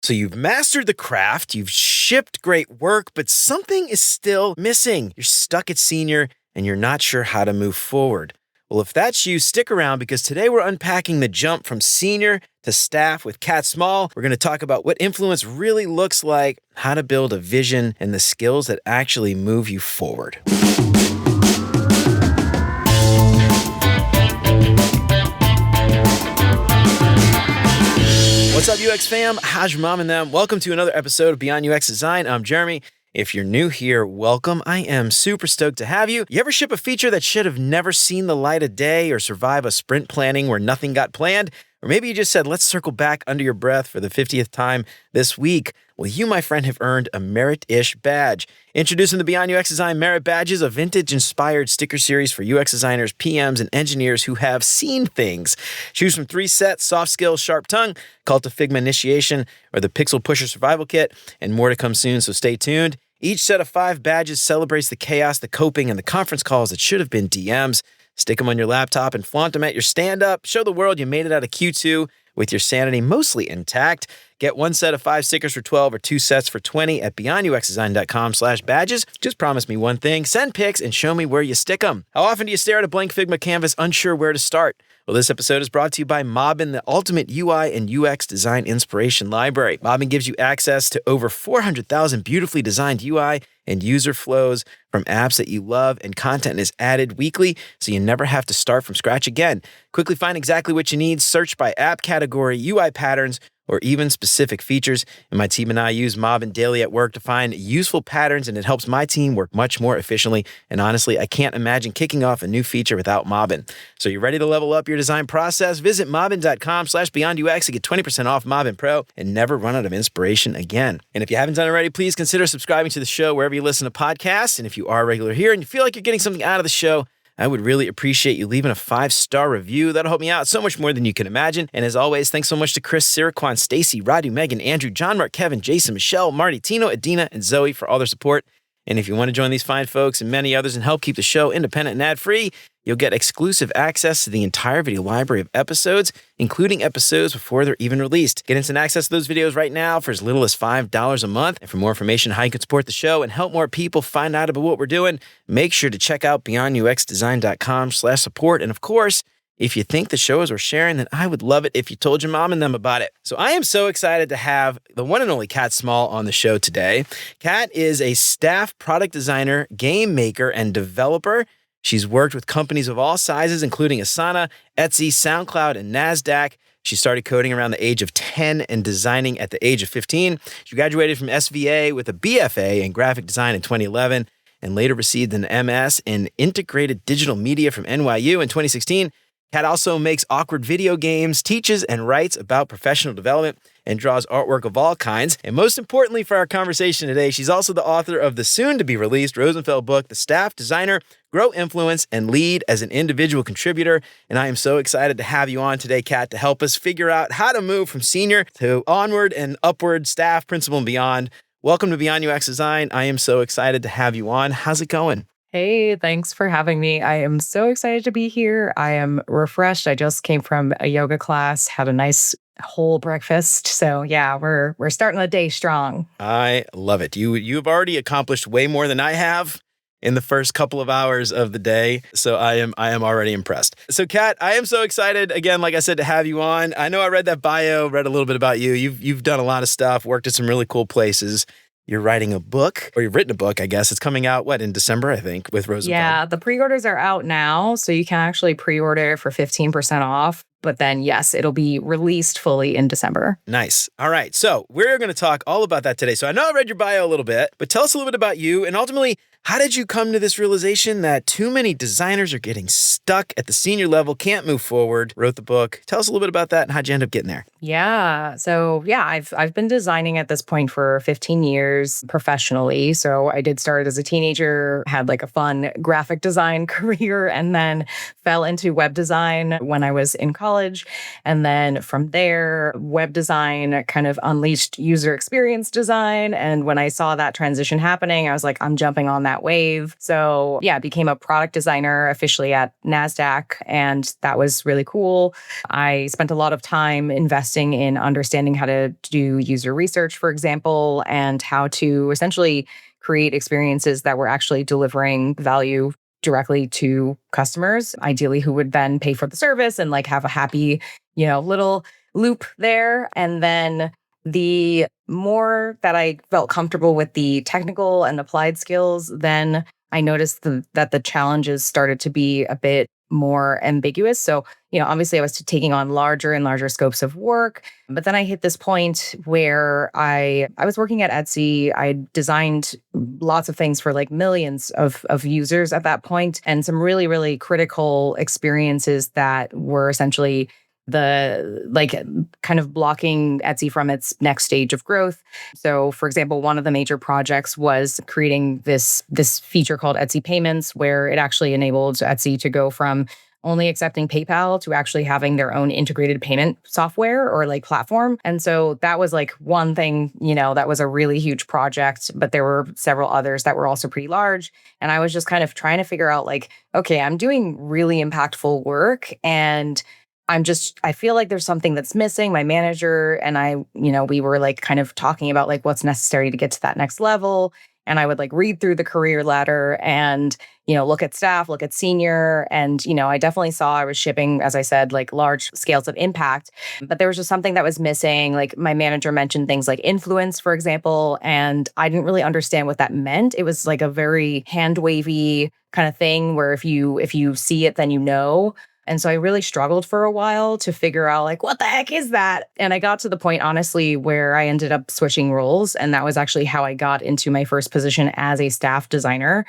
So you've mastered the craft, you've shipped great work, but something is still missing. You're stuck at senior and you're not sure how to move forward. Well, if that's you, stick around because today we're unpacking the jump from senior to staff with Catt Small. We're going to talk about what influence really looks like, how to build a vision, and the skills that actually move you forward. What's up, UX fam? How's your mom and them? Welcome to another episode of Beyond UX Design. I'm Jeremy. If you're new here, welcome. I am super stoked to have you. You ever ship a feature that should have never seen the light of day or survive a sprint planning where nothing got planned? Or maybe you just said, let's circle back under your breath for the 50th time this week. Well, you, my friend, have earned a Merit-ish badge. Introducing the Beyond UX Design Merit Badges, a vintage-inspired sticker series for UX designers, PMs, and engineers who have seen things. Choose from 3 sets: Soft Skills, Sharp Tongue, Cult of Figma Initiation, or the Pixel Pusher Survival Kit, and more to come soon, so stay tuned. Each set of 5 badges celebrates the chaos, the coping, and the conference calls that should have been DMs. Stick them on your laptop and flaunt them at your stand-up. Show the world you made it out of Q2 with your sanity mostly intact. Get 1 set of 5 stickers for $12 or 2 sets for $20 at beyonduxdesign.com/badges. Just promise me one thing: send pics and show me where you stick them. How often do you stare at a blank Figma canvas unsure where to start? Well, this episode is brought to you by Mobbin, the ultimate UI and UX design inspiration library. Mobbin gives you access to over 400,000 beautifully designed UI and user flows from apps that you love, and content is added weekly, so you never have to start from scratch again. Quickly find exactly what you need, search by app category, UI patterns, or even specific features. And my team and I use Mobbin daily at work to find useful patterns, and it helps my team work much more efficiently. And honestly, I can't imagine kicking off a new feature without Mobbin. So you're ready to level up your design process? Visit mobbin.com/beyondux to get 20% off Mobbin Pro and never run out of inspiration again. And if you haven't done it already, please consider subscribing to the show wherever you listen to podcasts. And if you are a regular here and you feel like you're getting something out of the show, I would really appreciate you leaving a 5-star review. That'll help me out so much more than you can imagine. And as always, thanks so much to Chris, Siraquan, Stacy, Radu, Megan, Andrew, John, Mark, Kevin, Jason, Michelle, Marty, Tino, Adina, and Zoe for all their support. And if you want to join these fine folks and many others and help keep the show independent and ad-free, you'll get exclusive access to the entire video library of episodes, including episodes before they're even released. Get instant access to those videos right now for as little as $5 a month. And for more information on how you can support the show and help more people find out about what we're doing, make sure to check out beyonduxdesign.com/support. And of course, if you think the show is worth sharing, then I would love it if you told your mom and them about it. So I am so excited to have the one and only Catt Small on the show today. Catt is a staff product designer, game maker, and developer. She's worked with companies of all sizes, including Asana, Etsy, SoundCloud, and NASDAQ. She started coding around the age of 10 and designing at the age of 15. She graduated from SVA with a BFA in graphic design in 2011 and later received an MS in integrated digital media from NYU in 2016. Catt also makes awkward video games, teaches and writes about professional development, and draws artwork of all kinds. And most importantly for our conversation today, she's also the author of the soon-to-be-released Rosenfeld book, The Staff Designer: Grow Influence and Lead as an Individual Contributor. And I am so excited to have you on today, Catt, to help us figure out how to move from senior to onward and upward staff, principal, and beyond. Welcome to Beyond UX Design. I am so excited to have you on. How's it going? Hey, thanks for having me. I am so excited to be here. I am refreshed. I just came from a yoga class, had a nice whole breakfast. So yeah, we're starting the day strong. I love it. You've already accomplished way more than I have in the first couple of hours of the day. So I am already impressed. So Catt, I am so excited again, like I said, to have you on. I know I read that bio, read a little bit about you. You've done a lot of stuff, worked at some really cool places. You're writing a book, or you've written a book, I guess. It's coming out, in December, I think, with Rosenfeld. Yeah, the pre-orders are out now, so you can actually pre-order for 15% off. But then, yes, it'll be released fully in December. Nice. All right. So we're going to talk all about that today. So I know I read your bio a little bit, but tell us a little bit about you. And ultimately, how did you come to this realization that too many designers are getting stuck at the senior level, can't move forward, wrote the book? Tell us a little bit about that and how'd you end up getting there? Yeah. So yeah, I've been designing at this point for 15 years professionally. So I did start as a teenager, had like a fun graphic design career, and then fell into web design when I was in college. And then from there, web design kind of unleashed user experience design. And when I saw that transition happening, I was like, I'm jumping on that that wave. So yeah, I became a product designer officially at NASDAQ, and that was really cool. I spent a lot of time investing in understanding how to do user research, for example, and how to essentially create experiences that were actually delivering value directly to customers, ideally who would then pay for the service and like have a happy, little loop there. And then the more that I felt comfortable with the technical and applied skills, then I noticed that the challenges started to be a bit more ambiguous. So, obviously I was taking on larger and larger scopes of work, but then I hit this point where I was working at Etsy. I designed lots of things for like millions of users at that point, and some really, really critical experiences that were essentially the like kind of blocking Etsy from its next stage of growth. So for example, one of the major projects was creating this feature called Etsy Payments, where it actually enabled Etsy to go from only accepting PayPal to actually having their own integrated payment software or like platform. And so that was like one thing, that was a really huge project, but there were several others that were also pretty large. And I was just kind of trying to figure out like, okay, I'm doing really impactful work, and I feel like there's something that's missing. My manager and I, we were like kind of talking about like what's necessary to get to that next level. And I would like read through the career ladder and, look at staff, look at senior. And, I definitely saw I was shipping, as I said, like large scales of impact, but there was just something that was missing. Like my manager mentioned things like influence, for example, and I didn't really understand what that meant. It was like a very hand wavy kind of thing where if you see it, then you know. And so I really struggled for a while to figure out like, what the heck is that? And I got to the point, honestly, where I ended up switching roles. And that was actually how I got into my first position as a staff designer.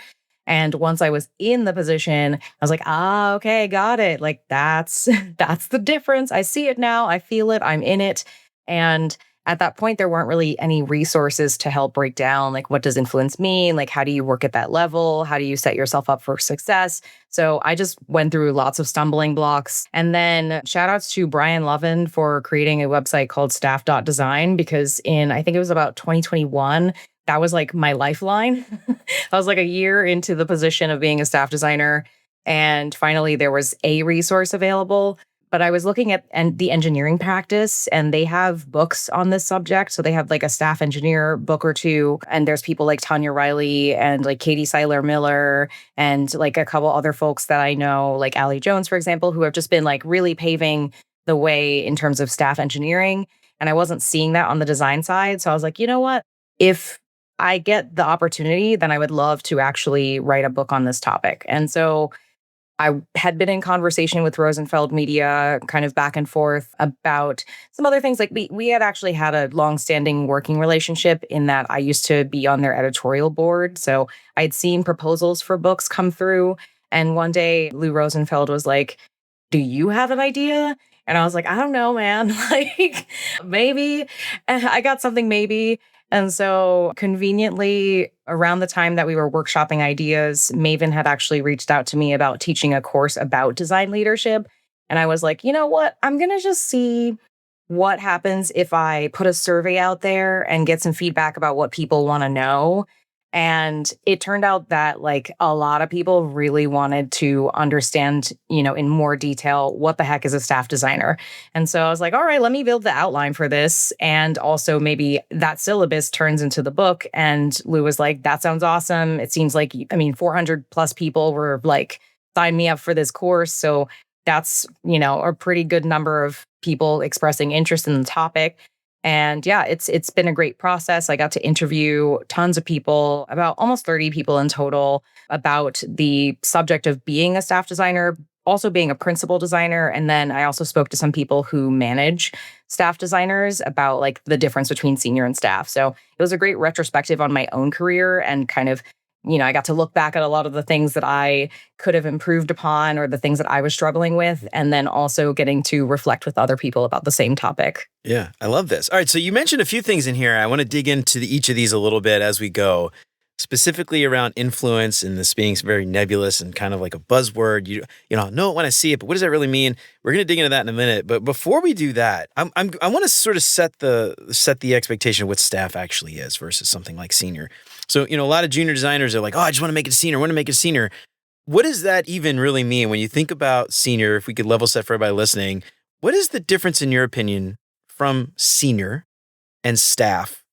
And once I was in the position, I was like, okay, got it. Like that's the difference. I see it now. I feel it. I'm in it. And at that point, there weren't really any resources to help break down, like, what does influence mean? Like, how do you work at that level? How do you set yourself up for success? So I just went through lots of stumbling blocks. And then shout outs to Brian Lovin for creating a website called staff.design, because I think it was about 2021, that was like my lifeline. I was like a year into the position of being a staff designer. And finally, there was a resource available. But I was looking at the engineering practice, and they have books on this subject. So they have like a staff engineer book or two. And there's people like Tanya Riley and like Katie Seiler Miller and like a couple other folks that I know, like Allie Jones, for example, who have just been like really paving the way in terms of staff engineering. And I wasn't seeing that on the design side. So I was like, you know what? If I get the opportunity, then I would love to actually write a book on this topic. And so I had been in conversation with Rosenfeld Media kind of back and forth about some other things. Like we had actually had a longstanding working relationship in that I used to be on their editorial board. So I had seen proposals for books come through. And one day Lou Rosenfeld was like, do you have an idea? And I was like, I don't know, man. Like maybe I got something maybe. And so conveniently, around the time that we were workshopping ideas, Maven had actually reached out to me about teaching a course about design leadership. And I was like, you know what? I'm going to just see what happens if I put a survey out there and get some feedback about what people want to know. And it turned out that like a lot of people really wanted to understand, in more detail, what the heck is a staff designer. And so I was like, all right, let me build the outline for this. And also maybe that syllabus turns into the book. And Lou was like, that sounds awesome. It seems like, 400 plus people were like, sign me up for this course. So that's, a pretty good number of people expressing interest in the topic. And yeah, it's been a great process. I got to interview tons of people, about almost 30 people in total, about the subject of being a staff designer, also being a principal designer. And then I also spoke to some people who manage staff designers about like the difference between senior and staff. So it was a great retrospective on my own career and kind of, I got to look back at a lot of the things that I could have improved upon or the things that I was struggling with, and then also getting to reflect with other people about the same topic. Yeah, I love this. All right, so you mentioned a few things in here. I want to dig into each of these a little bit as we go. specifically around influence and this being very nebulous and kind of like a buzzword. I'll know it when I see it, but what does that really mean? We're going to dig into that in a minute. But before we do that, I want to sort of set the expectation of what staff actually is versus something like senior. So, a lot of junior designers are like, oh, I just want to make it a senior. I want to make it a senior. What does that even really mean when you think about senior? If we could level set for everybody listening, what is the difference in your opinion from senior and staff?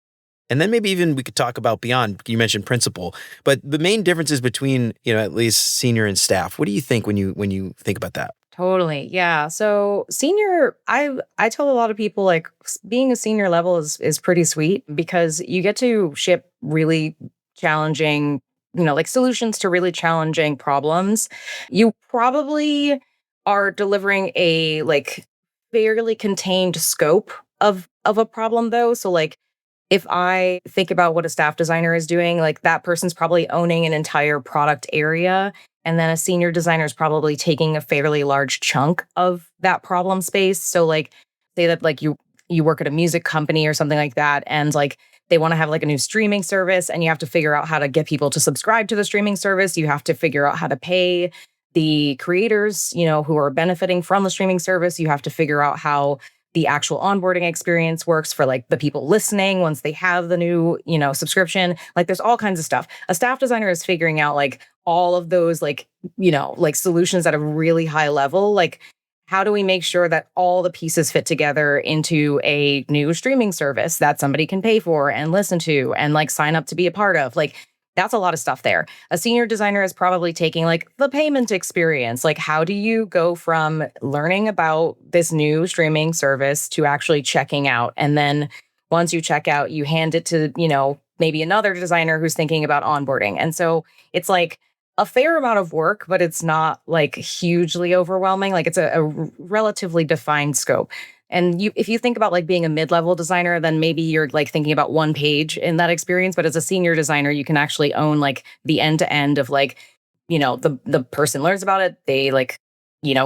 And then maybe even we could talk about beyond. You mentioned principal, but the main differences between, at least senior and staff. What do you think when you think about that? Totally. Yeah. So senior, I tell a lot of people like being a senior level is pretty sweet because you get to ship really challenging, like solutions to really challenging problems. You probably are delivering a like fairly contained scope of a problem though. So like if I think about what a staff designer is doing, like that person's probably owning an entire product area. And then a senior designer is probably taking a fairly large chunk of that problem space. So like say that like you work at a music company or something like that, and like they want to have like a new streaming service, and you have to figure out how to get people to subscribe to the streaming service. You have to figure out how to pay the creators, who are benefiting from the streaming service. You have to figure out how the actual onboarding experience works for like the people listening once they have the new, subscription. Like there's all kinds of stuff. A staff designer is figuring out like all of those like, like solutions at a really high level. Like how do we make sure that all the pieces fit together into a new streaming service that somebody can pay for and listen to and like sign up to be a part of? Like that's a lot of stuff there. A senior designer is probably taking like the payment experience. Like, how do you go from learning about this new streaming service to actually checking out? And then once you check out, you hand it to, maybe another designer who's thinking about onboarding. And so it's like a fair amount of work, but it's not like hugely overwhelming. Like it's a relatively defined scope. And if you think about like being a mid-level designer, then maybe you're like thinking about one page in that experience. But as a senior designer, you can actually own like the end to end of like, the person learns about it. They like,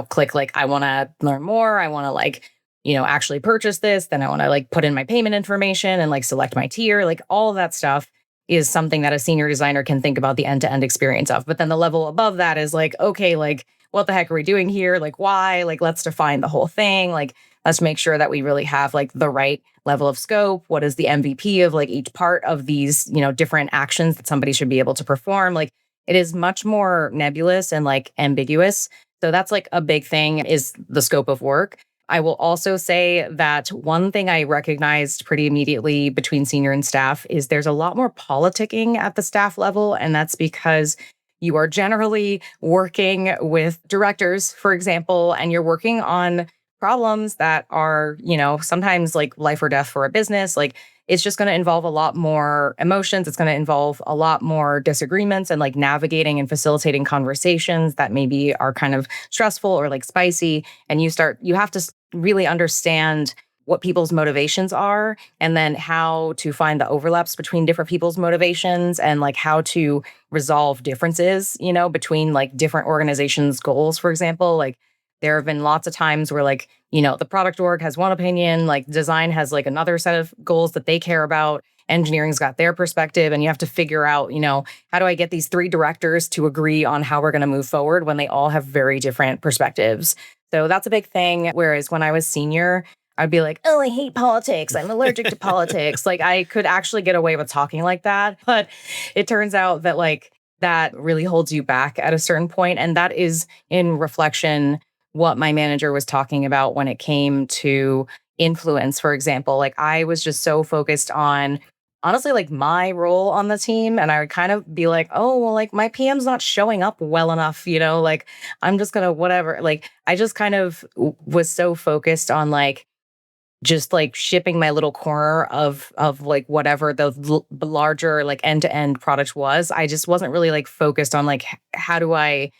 click like, I want to learn more. I want to like, actually purchase this. Then I want to like put in my payment information and like select my tier. Like all of that stuff is something that a senior designer can think about the end to end experience of. But then the level above that is like, okay, like what the heck are we doing here? Like why? Like let's define the whole thing. Like let's make sure that we really have like the right level of scope. What is the MVP of like each part of these, different actions that somebody should be able to perform? Like it is much more nebulous and like ambiguous. So that's like a big thing is the scope of work. I will also say that one thing I recognized pretty immediately between senior and staff is there's a lot more politicking at the staff level. And that's because you are generally working with directors, for example, and you're working on problems that are, sometimes like life or death for a business. Like it's just going to involve a lot more emotions. It's going to involve a lot more disagreements and like navigating and facilitating conversations that maybe are kind of stressful or like spicy. And you have to really understand what people's motivations are and then how to find the overlaps between different people's motivations and like how to resolve differences, between like different organizations' goals, for example. Like there have been lots of times where like, the product org has one opinion, like design has like another set of goals that they care about. Engineering's got their perspective, and you have to figure out, how do I get these three directors to agree on how we're going to move forward when they all have very different perspectives. So that's a big thing. Whereas when I was senior, I'd be like, oh, I hate politics. I'm allergic to politics. Like I could actually get away with talking like that. But it turns out that like that really holds you back at a certain point. And that is in reflection what my manager was talking about when it came to influence, for example. Like I was just so focused on honestly like my role on the team. And I would kind of be like, oh, well, like my PM's not showing up well enough, like I'm just gonna whatever. Like I just kind of was so focused on like just like shipping my little corner of like whatever the larger like end-to-end product was. I just wasn't really like focused on like how do I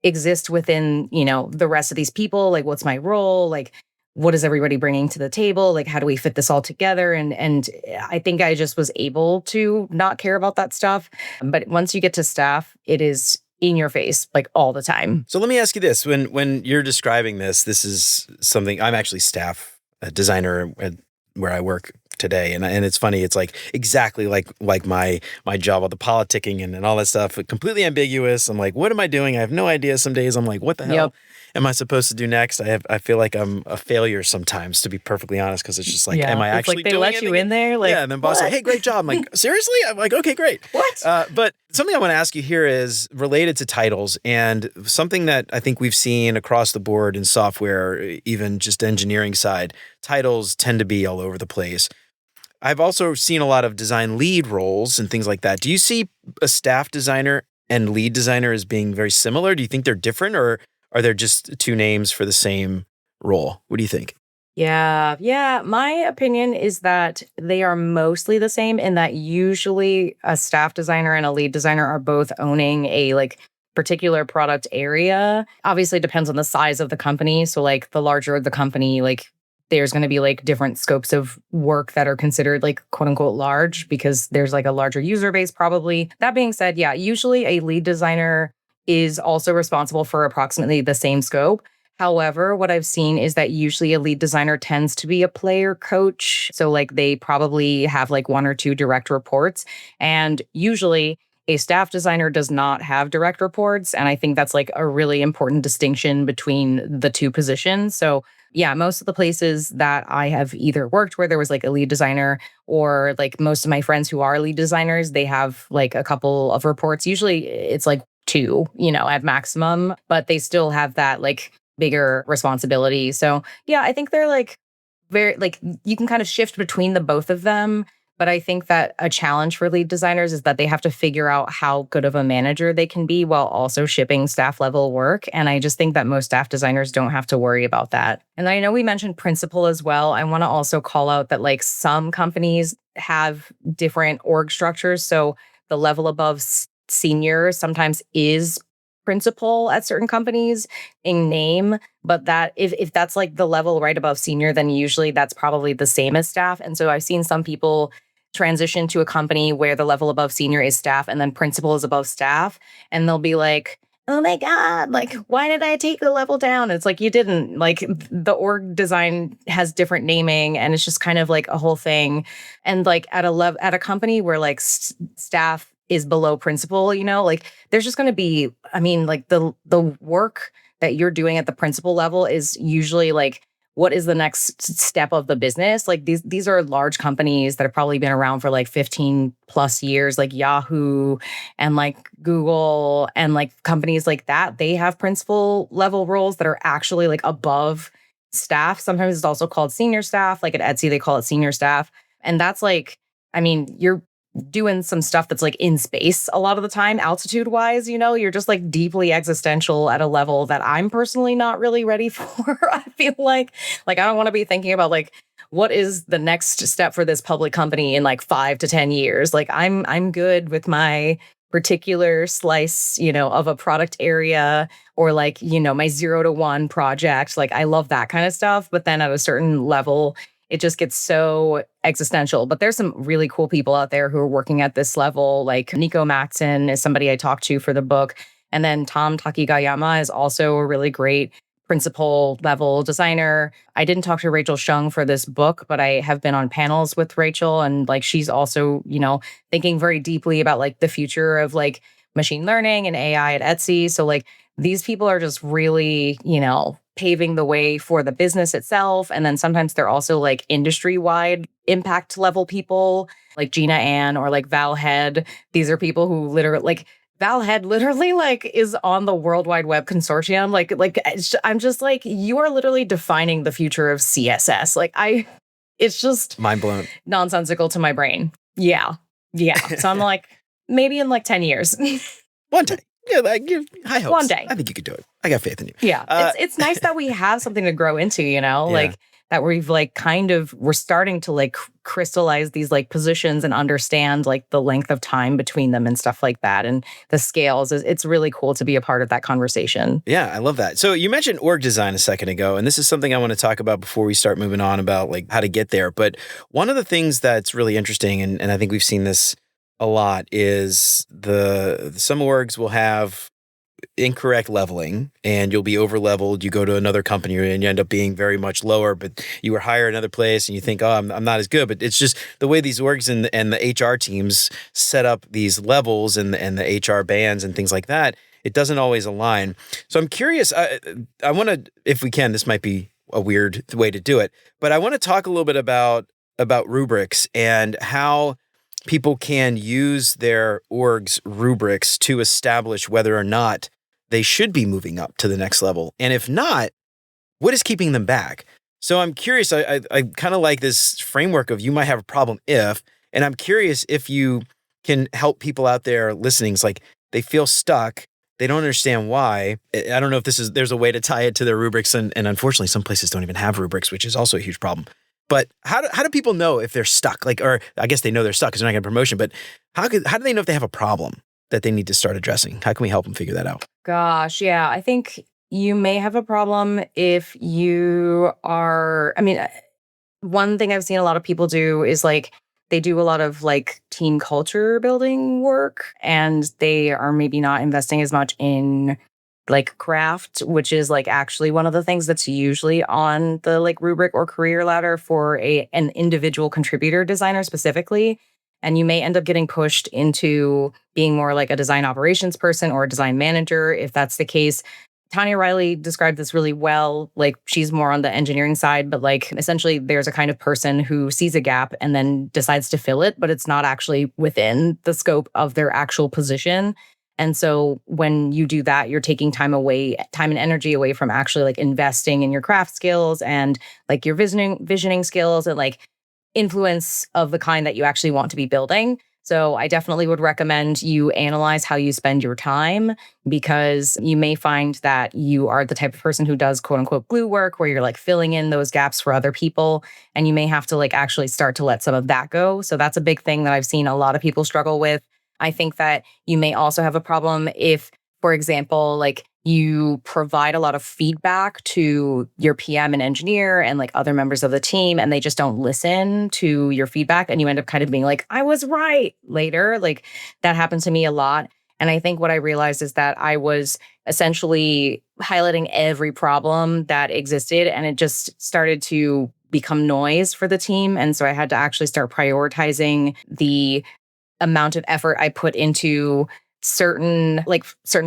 exist within, the rest of these people? Like, what's my role? Like, what is everybody bringing to the table? Like, how do we fit this all together? And I think I just was able to not care about that stuff. But once you get to staff, it is in your face, like all the time. So let me ask you this. When you're describing this is something, I'm actually staff designer at where I work today. And it's funny. It's like exactly like my job, all the politicking and all that stuff, completely ambiguous. I'm like, what am I doing? I have no idea. Some days I'm like, what the hell am I supposed to do next? I feel like I'm a failure sometimes, to be perfectly honest, because it's just like, am I actually like they doing let you in there? Like, yeah, and then boss like, hey, great job. I'm like, seriously? I'm like, okay, great. What? But something I want to ask you here is related to titles, and something that I think we've seen across the board in software, even just engineering side, titles tend to be all over the place. I've also seen a lot of design lead roles and things like that. Do you see a staff designer and lead designer as being very similar? Do you think they're different, or are there just two names for the same role? What do you think? Yeah. Yeah. My opinion is that they are mostly the same in that usually a staff designer and a lead designer are both owning a like particular product area. Obviously, it depends on the size of the company. So, like, the larger the company, like, there's going to be like different scopes of work that are considered like quote unquote large because there's like a larger user base, probably. That being said, yeah, usually a lead designer is also responsible for approximately the same scope. However, what I've seen is that usually a lead designer tends to be a player coach. So, like, they probably have like one or two direct reports. And usually, a staff designer does not have direct reports. And I think that's like a really important distinction between the two positions. So, yeah, most of the places that I have either worked where there was like a lead designer or like most of my friends who are lead designers, they have like a couple of reports. Usually it's like two, at maximum, but they still have that like bigger responsibility. So, yeah, I think they're like very like you can kind of shift between the both of them. But I think that a challenge for lead designers is that they have to figure out how good of a manager they can be while also shipping staff level work. And I just think that most staff designers don't have to worry about that. And I know we mentioned principal as well. I want to also call out that like some companies have different org structures. So the level above senior sometimes is principal at certain companies in name, but that if that's like the level right above senior, then usually that's probably the same as staff. And so I've seen some people transition to a company where the level above senior is staff and then principal is above staff, and they'll be like, oh my God, like, why did I take the level down? It's like, you didn't. Like, the org design has different naming, and it's just kind of like a whole thing. And like at a company where like staff is below principal, like there's just going to be, I mean, like the work that you're doing at the principal level is usually like, what is the next step of the business? Like these are large companies that have probably been around for like 15 plus years, like Yahoo and like Google and like companies like that. They have principal level roles that are actually like above staff. Sometimes it's also called senior staff. Like at Etsy, they call it senior staff. And that's like, I mean, you're doing some stuff that's like in space a lot of the time, altitude wise, you're just like deeply existential at a level that I'm personally not really ready for. I feel like I don't want to be thinking about like, what is the next step for this public company in like 5 to 10 years? Like I'm good with my particular slice, of a product area or like, my 0 to 1 project. Like I love that kind of stuff. But then at a certain level, it just gets so existential. But there's some really cool people out there who are working at this level. Like Nico Matson is somebody I talked to for the book. And then Tom Takigayama is also a really great principal level designer. I didn't talk to Rachel Shung for this book, but I have been on panels with Rachel. And like she's also, thinking very deeply about like the future of like machine learning and AI at Etsy. So like these people are just really, paving the way for the business itself. And then sometimes they're also like industry-wide impact level people like Gina Ann or like Val Head. These are people who literally like Val Head literally like is on the World Wide Web Consortium. I'm just like, you are literally defining the future of CSS. It's just Mind blown. Nonsensical to my brain. Yeah. Yeah. So I'm like, maybe in like 10 years. One day. Yeah, like high hopes. One day. I think you could do it. I got faith in you. Yeah. It's nice that we have something to grow into, like that we've like we're starting to like crystallize these like positions and understand like the length of time between them and stuff like that. And the scales, it's really cool to be a part of that conversation. Yeah, I love that. So you mentioned org design a second ago, and this is something I want to talk about before we start moving on about like how to get there. But one of the things that's really interesting, and I think we've seen this a lot, is some orgs will have incorrect leveling and you'll be over leveled. You go to another company and you end up being very much lower, but you were hired another place and you think, oh, I'm not as good. But it's just the way these orgs and the HR teams set up these levels and the HR bands and things like that. It doesn't always align. So I'm curious. I want to, if we can, this might be a weird way to do it, but I want to talk a little bit about rubrics and how people can use their org's rubrics to establish whether or not they should be moving up to the next level. And if not, what is keeping them back? So I'm curious, I kind of like this framework of you might have a problem if, and I'm curious if you can help people out there listening. It's like they feel stuck. They don't understand why. I don't know if there's a way to tie it to their rubrics. And unfortunately, some places don't even have rubrics, which is also a huge problem. But how do people know if they're stuck? Like, or I guess they know they're stuck because they're not getting a promotion, but how do they know if they have a problem that they need to start addressing? How can we help them figure that out? Gosh, yeah. I think you may have a problem if you are, one thing I've seen a lot of people do is like they do a lot of like team culture building work and they are maybe not investing as much in like craft, which is like actually one of the things that's usually on the like rubric or career ladder for an individual contributor designer specifically. And you may end up getting pushed into being more like a design operations person or a design manager. If that's the case, Tanya Riley described this really well. Like she's more on the engineering side, but like essentially there's a kind of person who sees a gap and then decides to fill it, but it's not actually within the scope of their actual position. And so when you do that, you're taking time and energy away from actually like investing in your craft skills and like your visioning skills and like influence of the kind that you actually want to be building. So I definitely would recommend you analyze how you spend your time because you may find that you are the type of person who does quote unquote glue work where you're like filling in those gaps for other people. And you may have to like actually start to let some of that go. So that's a big thing that I've seen a lot of people struggle with. I think that you may also have a problem if, for example, like you provide a lot of feedback to your PM and engineer and like other members of the team, and they just don't listen to your feedback. And you end up kind of being like, I was right later. Like that happened to me a lot. And I think what I realized is that I was essentially highlighting every problem that existed, and it just started to become noise for the team. And so I had to actually start prioritizing the amount of effort I put into certain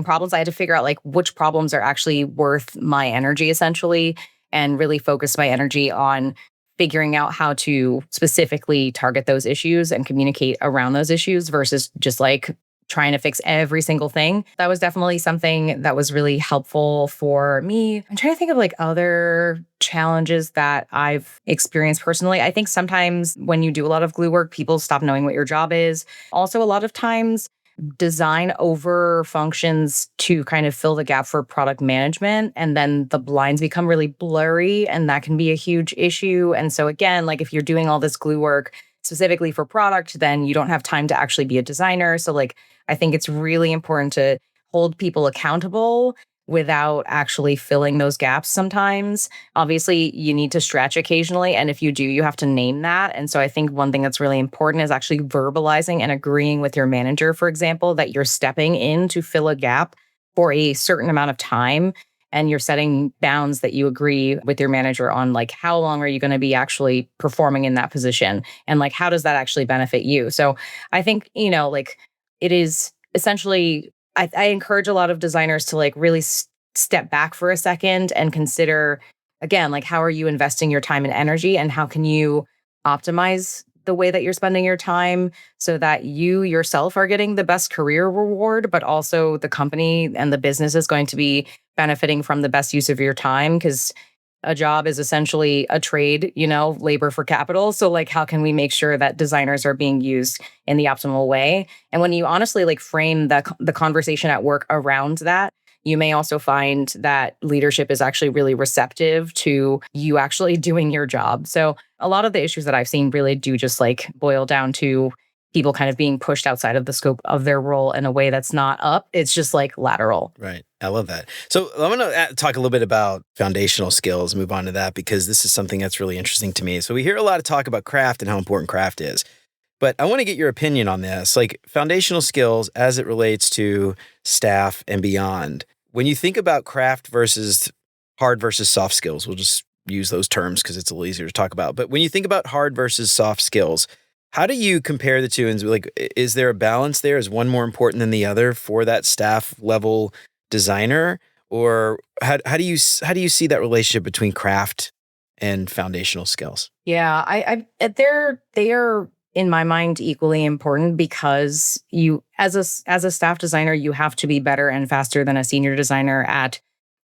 problems. I had to figure out like which problems are actually worth my energy essentially, and really focus my energy on figuring out how to specifically target those issues and communicate around those issues versus just like trying to fix every single thing. That was definitely something that was really helpful for me. I'm trying to think of like other challenges that I've experienced personally. I think sometimes when you do a lot of glue work, people stop knowing what your job is. Also, a lot of times design over functions to kind of fill the gap for product management, and then the lines become really blurry, and that can be a huge issue. And so again, like if you're doing all this glue work specifically for product, then you don't have time to actually be a designer. So like I think it's really important to hold people accountable without actually filling those gaps sometimes. Obviously, you need to stretch occasionally. And if you do, you have to name that. And so I think one thing that's really important is actually verbalizing and agreeing with your manager, for example, that you're stepping in to fill a gap for a certain amount of time. And you're setting bounds that you agree with your manager on, like, how long are you going to be actually performing in that position? And like, how does that actually benefit you? So I think, like it is essentially, I encourage a lot of designers to like really step back for a second and consider, again, like how are you investing your time and energy, and how can you optimize the way that you're spending your time so that you yourself are getting the best career reward, but also the company and the business is going to be benefiting from the best use of your time, because a job is essentially a trade, labor for capital. So like, how can we make sure that designers are being used in the optimal way? And when you honestly like frame the conversation at work around that, you may also find that leadership is actually really receptive to you actually doing your job. So a lot of the issues that I've seen really do just like boil down to people kind of being pushed outside of the scope of their role in a way that's not up. It's just like lateral. Right. I love that. So I'm going to talk a little bit about foundational skills, move on to that, because this is something that's really interesting to me. So we hear a lot of talk about craft and how important craft is. but I want to get your opinion on this, like foundational skills as it relates to staff and beyond. When you think about craft versus hard versus soft skills, we'll just use those terms because it's a little easier to talk about. But when you think about hard versus soft skills, how do you compare the two? And like, is there a balance there? Is one more important than the other for that staff level designer? Or how do you see that relationship between craft and foundational skills? Yeah, they are in my mind equally important because you as a staff designer, you have to be better and faster than a senior designer at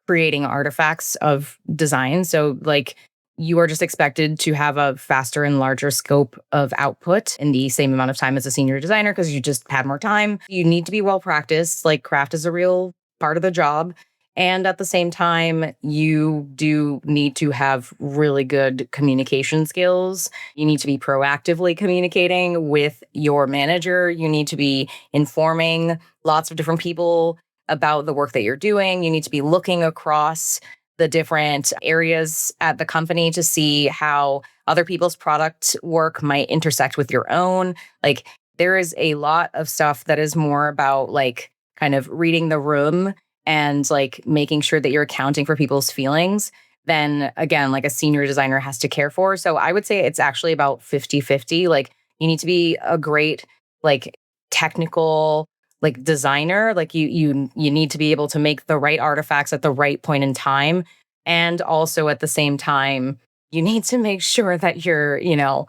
creating artifacts of design. So like you are just expected to have a faster and larger scope of output in the same amount of time as a senior designer because you just had more time. You need to be well practiced. Like craft is a real part of the job. And at the same time, you do need to have really good communication skills. You need to be proactively communicating with your manager. You need to be informing lots of different people about the work that you're doing. You need to be looking across the different areas at the company to see how other people's product work might intersect with your own. Like there is a lot of stuff that is more about like kind of reading the room and like making sure that you're accounting for people's feelings than again like a senior designer has to care for. So I would say it's actually about 50-50. Like you need to be a great like technical like designer, like you need to be able to make the right artifacts at the right point in time. And also at the same time, you need to make sure that you're,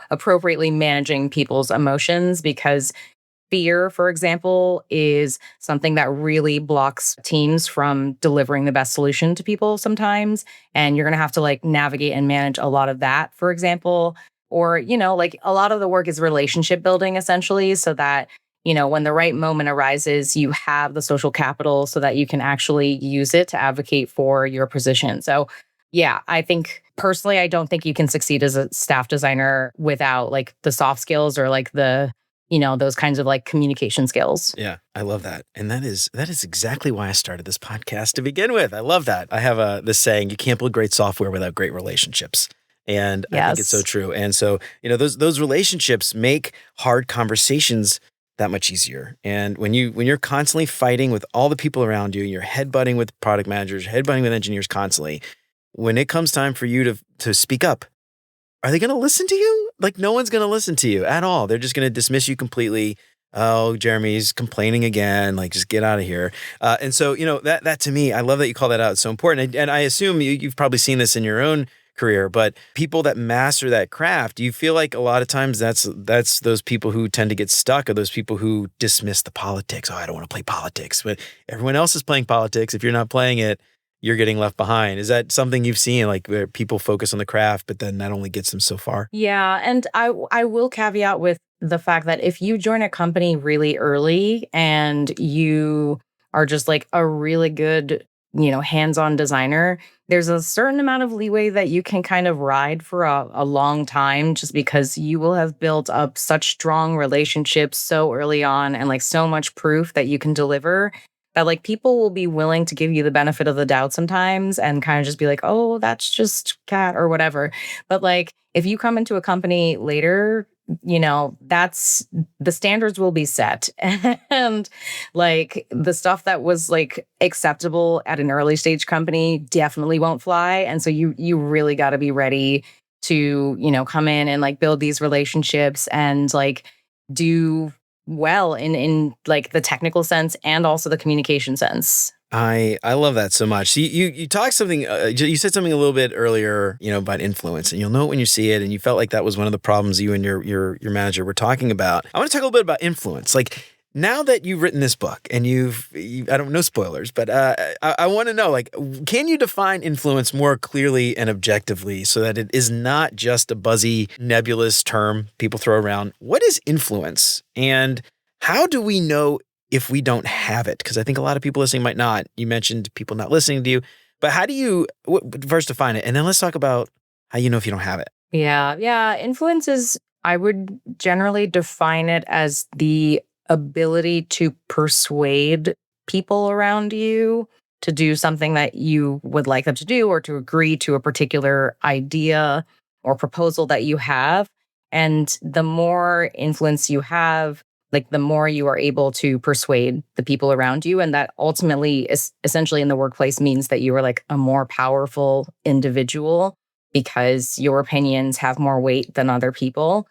appropriately managing people's emotions because fear, for example, is something that really blocks teams from delivering the best solution to people sometimes. And you're going to have to like navigate and manage a lot of that, for example. Or, like a lot of the work is relationship building essentially, so that when the right moment arises, you have the social capital so that you can actually use it to advocate for your position. So, yeah, I think personally, I don't think you can succeed as a staff designer without like the soft skills or like the, those kinds of like communication skills. Yeah, I love that. And that is exactly why I started this podcast to begin with. I love that. I have this saying, you can't build great software without great relationships. And I think it's so Yes. true. And so, those relationships make hard conversations that much easier. And when you're constantly fighting with all the people around you, you're headbutting with product managers, headbutting with engineers constantly, when it comes time for you to speak up, are they going to listen to you? Like no one's going to listen to you at all. They're just going to dismiss you completely. Oh, Jeremy's complaining again. Like just get out of here. And so, that to me, I love that you call that out. It's so important. And I assume you've probably seen this in your own career, but people that master that craft, do you feel like a lot of times that's those people who tend to get stuck, or those people who dismiss the politics? Oh, I don't want to play politics, but everyone else is playing politics. If you're not playing it, you're getting left behind. Is that something you've seen, like where people focus on the craft, but then that only gets them so far? Yeah, and I will caveat with the fact that if you join a company really early and you are just like a really good, hands-on designer, there's a certain amount of leeway that you can kind of ride for a long time just because you will have built up such strong relationships so early on and like so much proof that you can deliver that like people will be willing to give you the benefit of the doubt sometimes and kind of just be like, oh, that's just Cat or whatever. But like if you come into a company later, that's the standards will be set. And like the stuff that was like acceptable at an early stage company definitely won't fly. And so you really got to be ready to, come in and like build these relationships and like do well in like the technical sense and also the communication sense. I love that so much. So you talked something, you said something a little bit earlier, about influence, and you'll know it when you see it. And you felt like that was one of the problems you and your manager were talking about. I want to talk a little bit about influence. Like now that you've written this book and I don't know spoilers, but I want to know, like, can you define influence more clearly and objectively so that it is not just a buzzy, nebulous term people throw around? What is influence, and how do we know if we don't have it? Because I think a lot of people listening might not. You mentioned people not listening to you, but how do you first define it? And then let's talk about how you know if you don't have it. Yeah. Yeah. Influence is, I would generally define it as the ability to persuade people around you to do something that you would like them to do or to agree to a particular idea or proposal that you have. And the more influence you have, like the more you are able to persuade the people around you. And that ultimately is essentially in the workplace means that you are like a more powerful individual because your opinions have more weight than other people.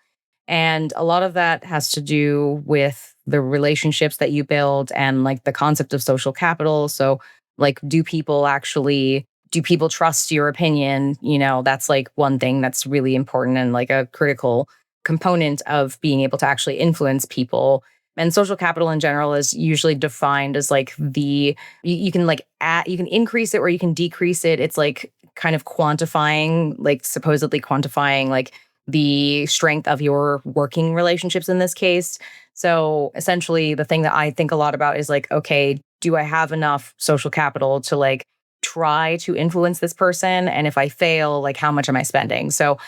And a lot of that has to do with the relationships that you build and like the concept of social capital. So, like, do people trust your opinion? That's like one thing that's really important and like a critical component of being able to actually influence people. And social capital in general is usually defined as like you can like you can increase it or you can decrease it. It's like kind of quantifying, like supposedly quantifying like the strength of your working relationships in this case. So essentially, the thing that I think a lot about is like, okay, do I have enough social capital to like try to influence this person? And if I fail, like, how much am I spending? So,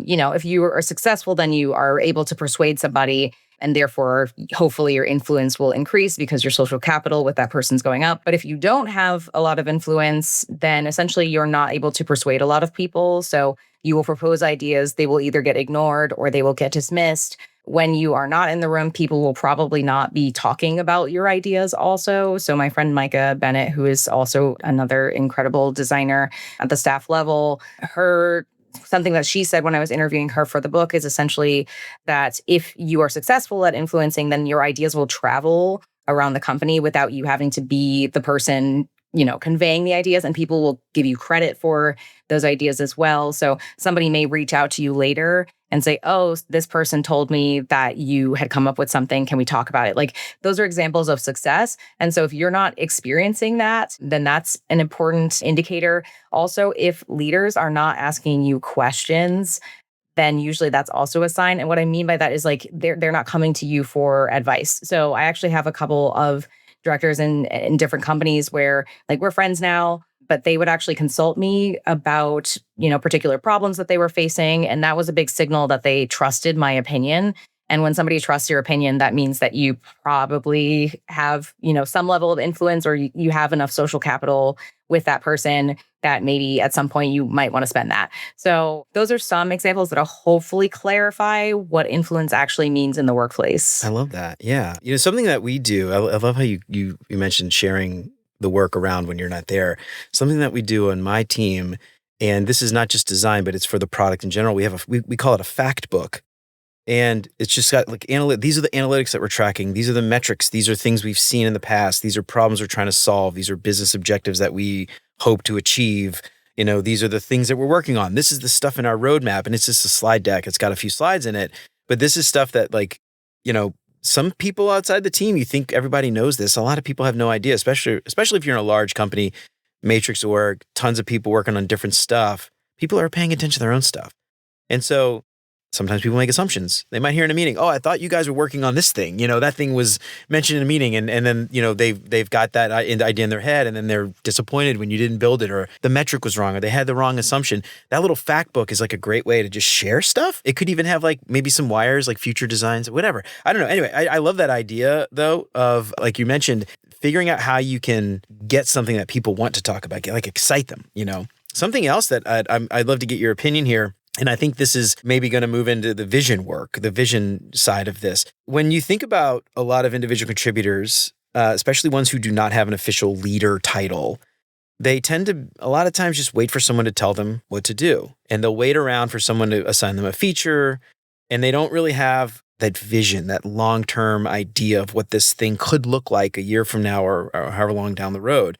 if you are successful, then you are able to persuade somebody. And therefore, hopefully, your influence will increase because your social capital with that person's going up. But if you don't have a lot of influence, then essentially you're not able to persuade a lot of people. So you will propose ideas, they will either get ignored or they will get dismissed. When you are not in the room, people will probably not be talking about your ideas also. So my friend Micah Bennett, who is also another incredible designer at the staff level, something that she said when I was interviewing her for the book is essentially that if you are successful at influencing, then your ideas will travel around the company without you having to be the person, conveying the ideas, and people will give you credit for those ideas as well. So somebody may reach out to you later and say, "Oh, this person told me that you had come up with something. Can we talk about it?" Like, those are examples of success. And so if you're not experiencing that, then that's an important indicator. Also, if leaders are not asking you questions, then usually that's also a sign. And what I mean by that is like they're not coming to you for advice. So I actually have a couple of directors in different companies where like we're friends now, but they would actually consult me about, particular problems that they were facing. And that was a big signal that they trusted my opinion. And when somebody trusts your opinion, that means that you probably have, some level of influence, or you have enough social capital with that person that maybe at some point you might want to spend that. So those are some examples that will hopefully clarify what influence actually means in the workplace. I love that. Yeah. Something that we do, I love how you mentioned sharing the work around when you're not there. Something that we do on my team, and this is not just design, but it's for the product in general. We call it a fact book. And it's just got like these are the analytics that we're tracking. These are the metrics. These are things we've seen in the past. These are problems we're trying to solve. These are business objectives that we hope to achieve. These are the things that we're working on. This is the stuff in our roadmap. And it's just a slide deck. It's got a few slides in it. But this is stuff that some people outside the team, you think everybody knows this. A lot of people have no idea, especially if you're in a large company, matrix org, tons of people working on different stuff. People are paying attention to their own stuff. And so sometimes people make assumptions. They might hear in a meeting, "Oh, I thought you guys were working on this thing. That thing was mentioned in a meeting," and then they've got that idea in their head, and then they're disappointed when you didn't build it, or the metric was wrong, or they had the wrong assumption. That little fact book is like a great way to just share stuff. It could even have like maybe some wires, like future designs, whatever. I don't know. Anyway, I love that idea though of, like you mentioned, figuring out how you can get something that people want to talk about, like excite them. Something else that I'd love to get your opinion here. And I think this is maybe going to move into the vision work, the vision side of this. When you think about a lot of individual contributors, especially ones who do not have an official leader title, they tend to a lot of times just wait for someone to tell them what to do. And they'll wait around for someone to assign them a feature. And they don't really have that vision, that long-term idea of what this thing could look like a year from now or however long down the road.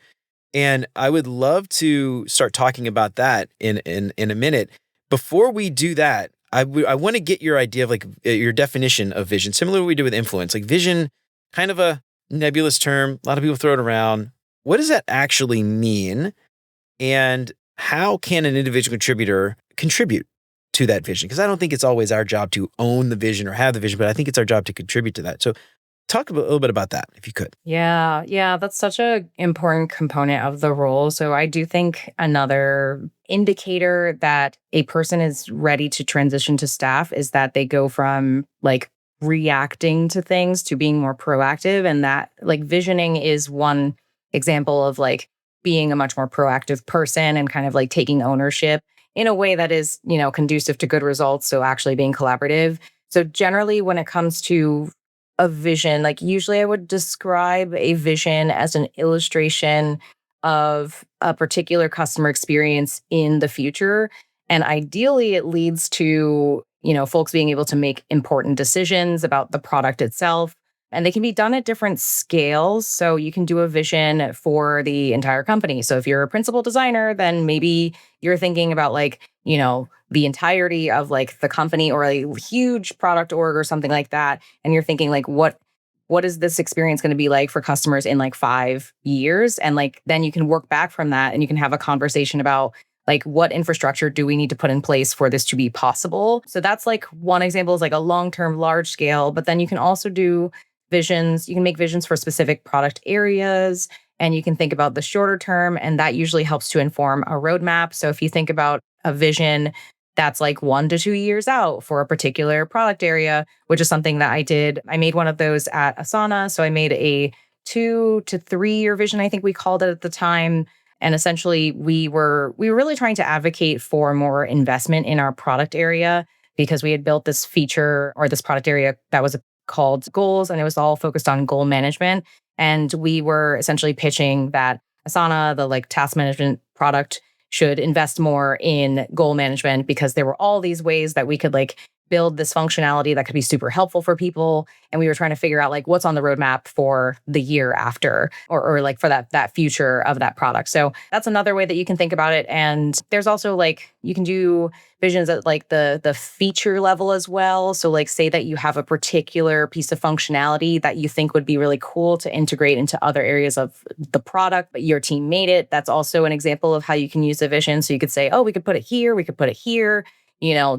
And I would love to start talking about that in a minute. Before we do that, I want to get your idea of like your definition of vision, similar to what we do with influence. Like vision, kind of a nebulous term. A lot of people throw it around. What does that actually mean? And how can an individual contributor contribute to that vision? Because I don't think it's always our job to own the vision or have the vision, but I think it's our job to contribute to that. So talk a little bit about that, if you could. Yeah, that's such an important component of the role. So I do think another indicator that a person is ready to transition to staff is that they go from like reacting to things to being more proactive. And that like visioning is one example of like being a much more proactive person and kind of like taking ownership in a way that is, conducive to good results. So actually being collaborative. So generally, when it comes to a vision, like usually I would describe a vision as an illustration of a particular customer experience in the future. And ideally, it leads to, folks being able to make important decisions about the product itself. And they can be done at different scales. So you can do a vision for the entire company. So if you're a principal designer, then maybe you're thinking about like, the entirety of like the company or a huge product org or something like that. And you're thinking like, what is this experience going to be like for customers in like 5 years? And like, then you can work back from that and you can have a conversation about like what infrastructure do we need to put in place for this to be possible. So that's like one example is like a long-term large scale, but then you can also do visions. You can make visions for specific product areas and you can think about the shorter term and that usually helps to inform a roadmap. So if you think about a vision that's like 1 to 2 years out for a particular product area, which is something that I did. I made one of those at Asana. So I made a 2 to 3 year vision, I think we called it at the time. And essentially we were really trying to advocate for more investment in our product area because we had built this feature or this product area that was called goals and it was all focused on goal management. And we were essentially pitching that Asana, the like task management product, should invest more in goal management because there were all these ways that we could like build this functionality that could be super helpful for people. And we were trying to figure out like what's on the roadmap for the year after or like for that future of that product. So that's another way that you can think about it. And there's also like you can do visions at like the feature level as well. So like say that you have a particular piece of functionality that you think would be really cool to integrate into other areas of the product, but your team made it. That's also an example of how you can use a vision. So you could say, oh, we could put it here, we could put it here.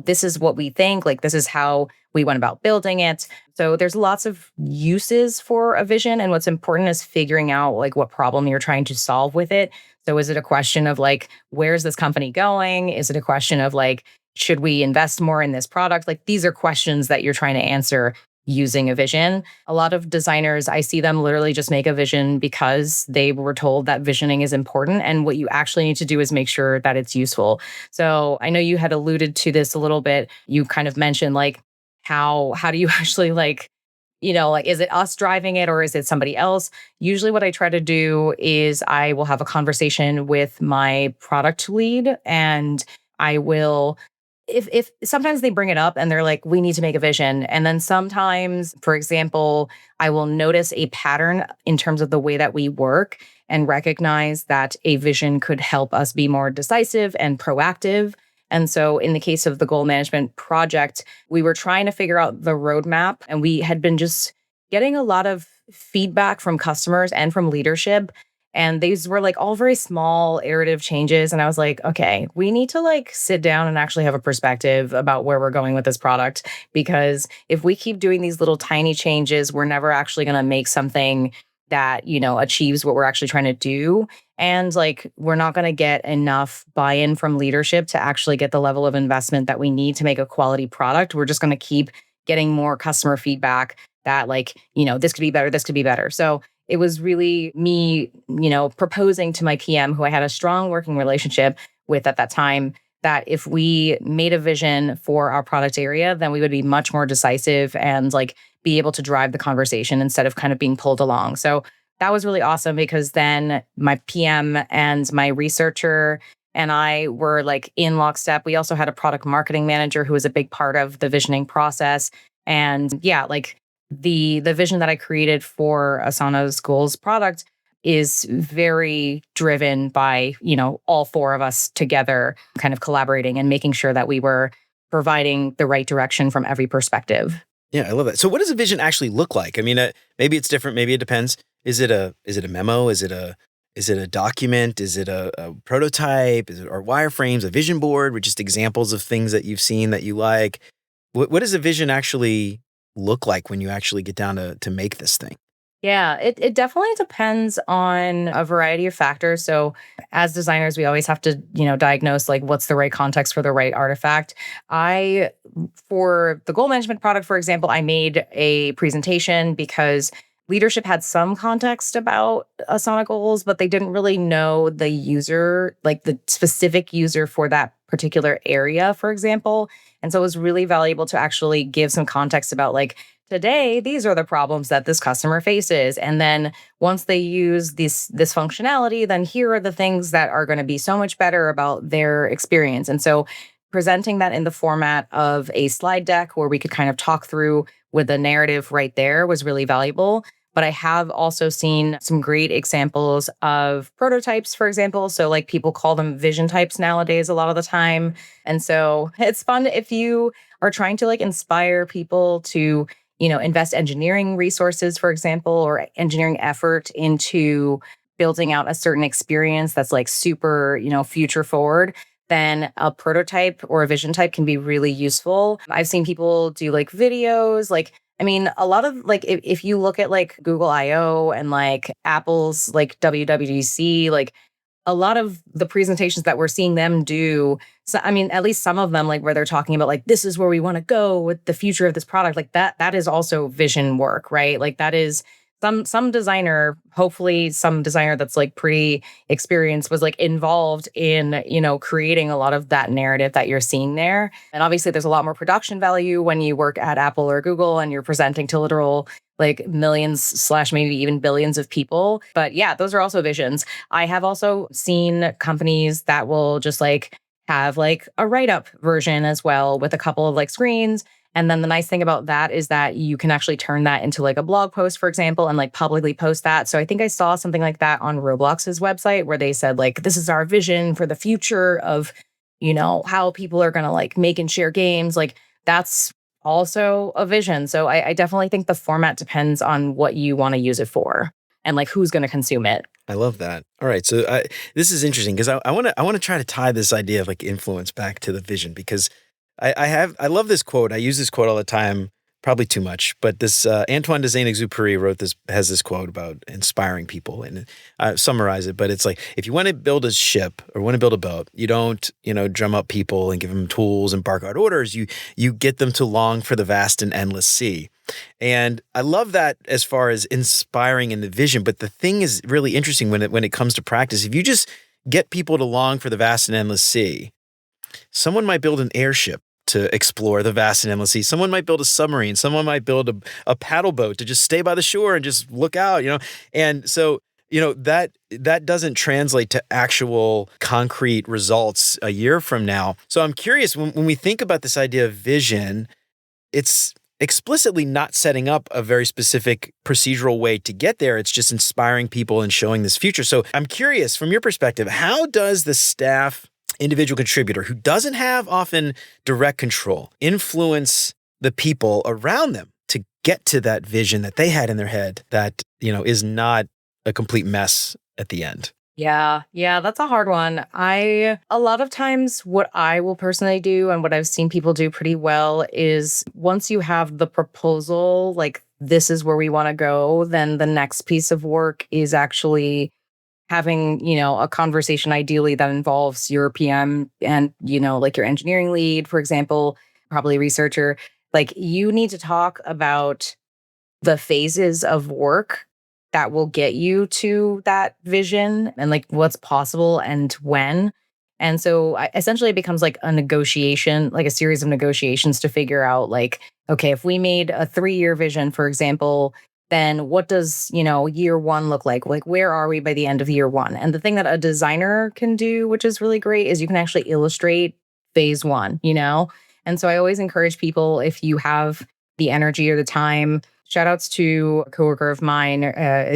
This is what we think, like this is how we went about building it. So there's lots of uses for a vision. And what's important is figuring out like what problem you're trying to solve with it. So is it a question of like, where's this company going? Is it a question of like, should we invest more in this product? Like these are questions that you're trying to answer using a vision. A lot of designers, I see them literally just make a vision because they were told that visioning is important. And what you actually need to do is make sure that it's useful. So I know you had alluded to this a little bit. You kind of mentioned like, how do you actually like, like, is it us driving it or is it somebody else? Usually what I try to do is I will have a conversation with my product lead and I will if sometimes they bring it up and they're like, we need to make a vision. And then sometimes, for example, I will notice a pattern in terms of the way that we work and recognize that a vision could help us be more decisive and proactive. And so in the case of the goal management project, we were trying to figure out the roadmap and we had been just getting a lot of feedback from customers and from leadership. And these were like all very small iterative changes. And I was like, okay, we need to like sit down and actually have a perspective about where we're going with this product. Because if we keep doing these little tiny changes, we're never actually going to make something that, achieves what we're actually trying to do. And like, we're not going to get enough buy-in from leadership to actually get the level of investment that we need to make a quality product. We're just going to keep getting more customer feedback that like, this could be better, this could be better. So it was really me, proposing to my PM, who I had a strong working relationship with at that time, that if we made a vision for our product area, then we would be much more decisive and like be able to drive the conversation instead of kind of being pulled along. So that was really awesome because then my PM and my researcher and I were like in lockstep. We also had a product marketing manager who was a big part of the visioning process. And yeah, like the vision that I created for Asana's goals product is very driven by, all four of us together kind of collaborating and making sure that we were providing the right direction from every perspective. Yeah, I love that. So what does a vision actually look like? I mean, maybe it's different, maybe it depends. Is it a memo? Is it a document? Is it a prototype? Is it or wireframes, a vision board with just examples of things that you've seen that you like? What does a vision actually look like when you actually get down to make this thing? Yeah, it definitely depends on a variety of factors. So as designers, we always have to, diagnose like what's the right context for the right artifact. For the goal management product, for example, I made a presentation because leadership had some context about Asana goals, but they didn't really know the user, like the specific user for that particular area, for example. And so it was really valuable to actually give some context about like, today, these are the problems that this customer faces. And then once they use this functionality, then here are the things that are going to be so much better about their experience. And so presenting that in the format of a slide deck where we could kind of talk through with the narrative right there was really valuable. But I have also seen some great examples of prototypes, for example. So, like, people call them vision types nowadays a lot of the time. And so it's fun if you are trying to like inspire people to, invest engineering resources, for example, or engineering effort into building out a certain experience that's like super, future forward. Then a prototype or a vision type can be really useful. I've seen people do like videos, like, I mean, a lot of like if you look at like Google I/O and like Apple's like WWDC, like a lot of the presentations that we're seeing them do, so I mean, at least some of them, like where they're talking about like this is where we want to go with the future of this product, like that is also vision work, right? Like that is some designer, hopefully some designer that's like pretty experienced was like involved in, creating a lot of that narrative that you're seeing there. And obviously there's a lot more production value when you work at Apple or Google and you're presenting to literal like millions slash maybe even billions of people. But yeah, those are also visions. I have also seen companies that will just like have like a write-up version as well with a couple of like screens. And then the nice thing about that is that you can actually turn that into like a blog post, for example, and like publicly post that. So I think I saw something like that on Roblox's website where they said like, this is our vision for the future of, how people are going to like make and share games. Like that's also a vision. So I definitely think the format depends on what you want to use it for and like who's going to consume it. I love that. All right. So this is interesting because I want to try to tie this idea of like influence back to the vision because I love this quote. I use this quote all the time, probably too much, but this Antoine de Saint-Exupéry has this quote about inspiring people, and I summarize it. But it's like if you want to build a ship or want to build a boat, you don't drum up people and give them tools and bark out orders. You get them to long for the vast and endless sea. And I love that as far as inspiring in the vision. But the thing is really interesting when it comes to practice. If you just get people to long for the vast and endless sea, someone might build an airship to explore the vast and endless sea. Someone might build a submarine. Someone might build a paddle boat to just stay by the shore and just look out, And so, that doesn't translate to actual concrete results a year from now. So I'm curious, when we think about this idea of vision, it's explicitly not setting up a very specific procedural way to get there. It's just inspiring people and showing this future. So I'm curious, from your perspective, how does the staff individual contributor who doesn't have often direct control influence the people around them to get to that vision that they had in their head that, is not a complete mess at the end? Yeah, that's a hard one. A lot of times what I will personally do and what I've seen people do pretty well is once you have the proposal, like this is where we want to go, then the next piece of work is actually having, a conversation ideally that involves your PM and, like your engineering lead, for example, probably researcher. Like you need to talk about the phases of work that will get you to that vision and like what's possible and when. And so essentially it becomes like a negotiation, like a series of negotiations to figure out like, okay, if we made a 3-year vision, for example, then what does, year one look like? Like, where are we by the end of year one? And the thing that a designer can do, which is really great, is you can actually illustrate phase one, And so I always encourage people, if you have the energy or the time, shout outs to a coworker of mine.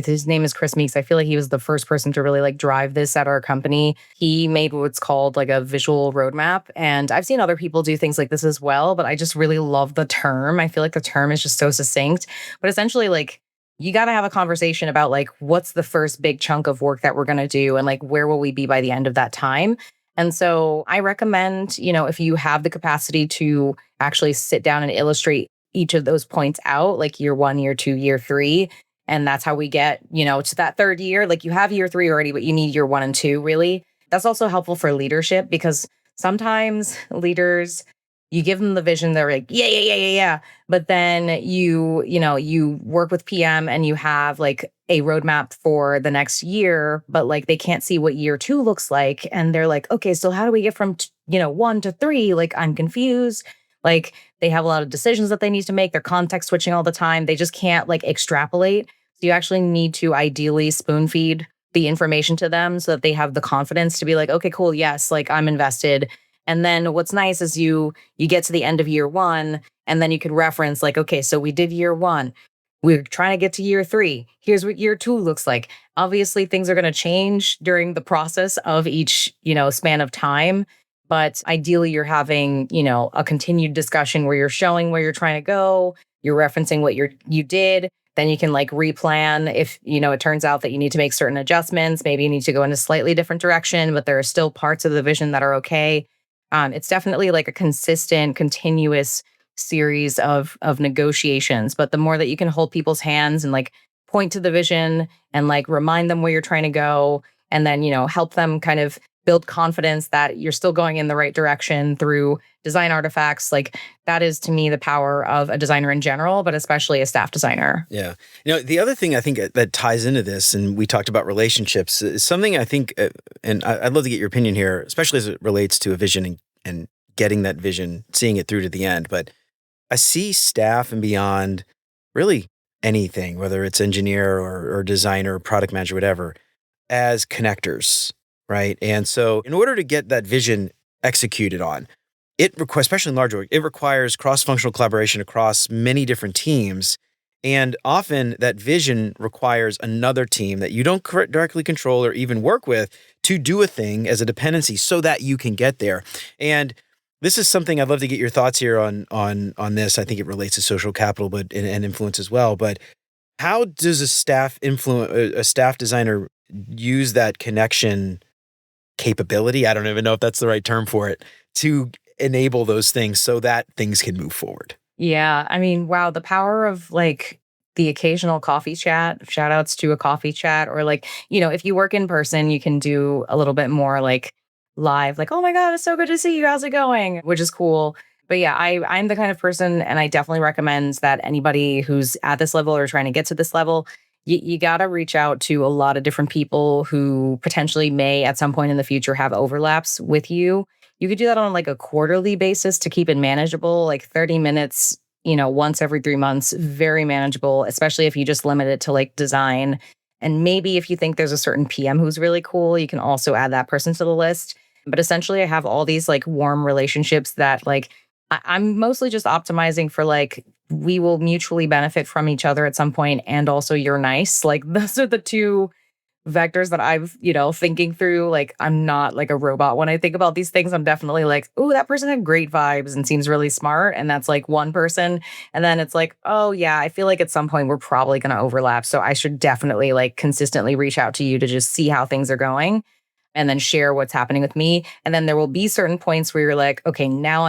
His name is Chris Meeks. I feel like he was the first person to really like drive this at our company. He made what's called like a visual roadmap. And I've seen other people do things like this as well, but I just really love the term. I feel like the term is just so succinct. But essentially, like, you got to have a conversation about like, what's the first big chunk of work that we're going to do? And like, where will we be by the end of that time? And so I recommend, if you have the capacity to actually sit down and illustrate each of those points out, like year one, year two, year three. And that's how we get, to that third year. Like you have year three already, but you need year 1 and 2 really. That's also helpful for leadership because sometimes leaders You give them the vision, they're like, yeah, yeah, yeah, yeah, yeah. But then you work with PM and you have like a roadmap for the next year, but like they can't see what year 2 looks like. And they're like, okay, so how do we get from, 1 to 3? Like, I'm confused. Like, they have a lot of decisions that they need to make. They're context switching all the time. They just can't like extrapolate. So you actually need to ideally spoon feed the information to them so that they have the confidence to be like, okay, cool. Yes. Like, I'm invested. And then what's nice is you get to the end of year 1 and then you can reference like, okay, so we did year 1. We're trying to get to year 3. Here's what year 2 looks like. Obviously, things are going to change during the process of each, span of time. But ideally, you're having, a continued discussion where you're showing where you're trying to go. You're referencing what you did. Then you can like replan if, it turns out that you need to make certain adjustments. Maybe you need to go in a slightly different direction, but there are still parts of the vision that are okay. It's definitely like a consistent, continuous series of negotiations. But the more that you can hold people's hands and like point to the vision and like remind them where you're trying to go, and then help them kind of build confidence that you're still going in the right direction through design artifacts. Like, that is to me the power of a designer in general, but especially a staff designer. Yeah. The other thing I think that ties into this, and we talked about relationships, is something I think, and I'd love to get your opinion here, especially as it relates to a vision and getting that vision, seeing it through to the end. But I see staff and beyond, really anything, whether it's engineer or designer, or product manager, whatever, as connectors, right? And so in order to get that vision executed on, it requires, especially in large org, it requires cross-functional collaboration across many different teams. And often that vision requires another team that you don't directly control or even work with to do a thing as a dependency so that you can get there. And this is something I'd love to get your thoughts here on this. I think it relates to social capital, but and influence as well. But how does a staff designer use that connection capability? I don't even know if that's the right term for it, to enable those things so that things can move forward. Yeah. I mean, wow, the power of like the occasional coffee chat, shout outs to a coffee chat, or like, if you work in person, you can do a little bit more like live, like, oh my God, it's so good to see you. How's it going? Which is cool. But yeah, I'm the kind of person, and I definitely recommend that anybody who's at this level or trying to get to this level, you got to reach out to a lot of different people who potentially may at some point in the future have overlaps with you. You could do that on like a quarterly basis to keep it manageable, like 30 minutes, once every 3 months, very manageable, especially if you just limit it to like design. And maybe if you think there's a certain PM who's really cool, you can also add that person to the list. But essentially, I have all these like warm relationships that like I'm mostly just optimizing for like, we will mutually benefit from each other at some point, and also you're nice. Like, those are the two vectors that I've, thinking through. Like, I'm not like a robot when I think about these things. I'm definitely like, oh, that person had great vibes and seems really smart. And that's like one person. And then it's like, oh yeah, I feel like at some point we're probably going to overlap. So I should definitely like consistently reach out to you to just see how things are going and then share what's happening with me. And then there will be certain points where you're like, okay, now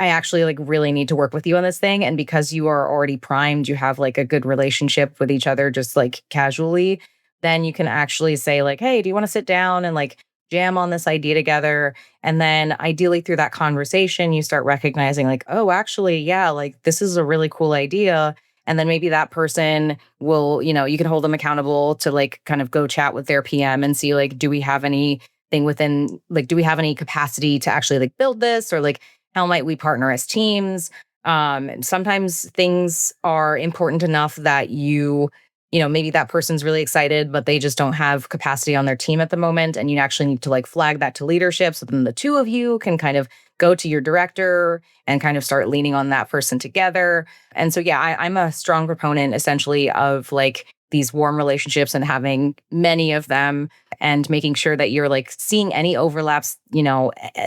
I actually like really need to work with you on this thing. And because you are already primed, you have like a good relationship with each other, just like casually, then you can actually say like, hey, do you want to sit down and like jam on this idea together? And then ideally through that conversation, you start recognizing like, oh, actually, yeah, like this is a really cool idea. And then maybe that person will, you can hold them accountable to like kind of go chat with their PM and see like, do we have anything within, like, do we have any capacity to actually like build this, or like, how might we partner as teams? Sometimes things are important enough that maybe that person's really excited, but they just don't have capacity on their team at the moment. And you actually need to like flag that to leadership. So then the two of you can kind of go to your director and kind of start leaning on that person together. And so, yeah, I'm a strong proponent essentially of like these warm relationships and having many of them, and making sure that you're like seeing any overlaps,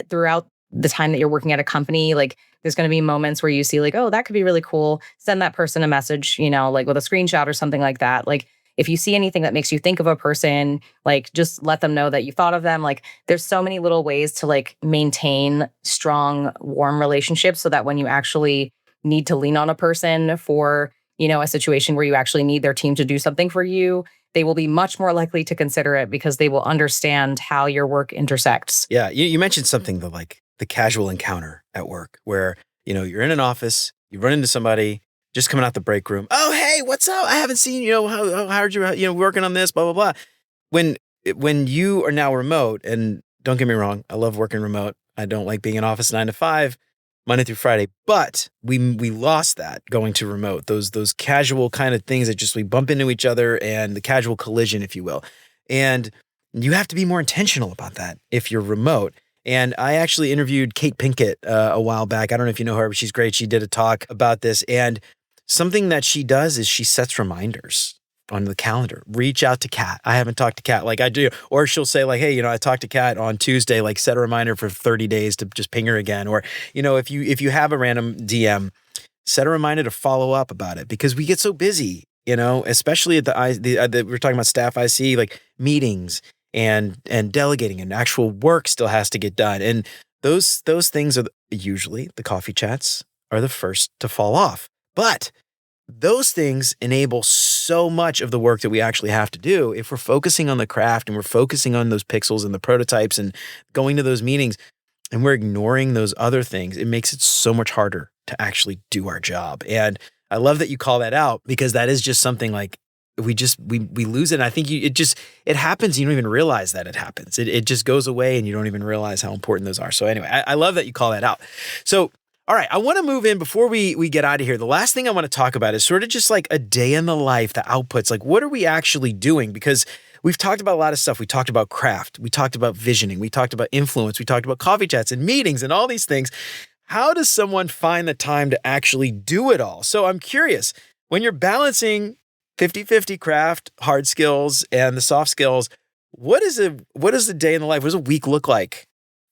throughout the time that you're working at a company. Like, there's going to be moments where you see like, oh, that could be really cool. Send that person a message, like with a screenshot or something like that. Like, if you see anything that makes you think of a person, like just let them know that you thought of them. Like, there's so many little ways to like maintain strong, warm relationships so that when you actually need to lean on a person for, a situation where you actually need their team to do something for you, they will be much more likely to consider it because they will understand how your work intersects. Yeah, you mentioned something, the like the casual encounter at work where, you're in an office, you run into somebody just coming out the break room. Oh, hey, what's up? I haven't seen, how are you, working on this, blah, blah, blah. When you are now remote, and don't get me wrong, I love working remote. I don't like being in office 9 to 5, Monday through Friday, but we lost that going to remote. Those casual kind of things that just we bump into each other and the casual collision, if you will. And you have to be more intentional about that if you're remote. And I actually interviewed Kate Pinkett a while back. I don't know if you know her, but she's great. She did a talk about this. And something that she does is she sets reminders on the calendar. Reach out to Catt. I haven't talked to Catt like I do. Or she'll say like, hey, I talked to Catt on Tuesday, like set a reminder for 30 days to just ping her again. Or, if you have a random DM, set a reminder to follow up about it because we get so busy, especially at we're talking about staff IC, like meetings and delegating and actual work still has to get done. And those things are usually the coffee chats are the first to fall off. But those things enable so much of the work that we actually have to do if we're focusing on the craft and we're focusing on those pixels and the prototypes and going to those meetings and we're ignoring those other things. It makes it so much harder to actually do our job. And I love that you call that out because that is just something like we lose it. And I think it happens. You don't even realize that it happens. It just goes away and you don't even realize how important those are. So anyway, I love that you call that out. So all right, I want to move in before we get out of here. The last thing I want to talk about is sort of just like a day in the life, the outputs. Like, what are we actually doing? Because we've talked about a lot of stuff. We talked about craft. We talked about visioning. We talked about influence. We talked about coffee chats and meetings and all these things. How does someone find the time to actually do it all? So I'm curious, when you're balancing 50-50 craft, hard skills, and the soft skills, what is the day in the life? What does a week look like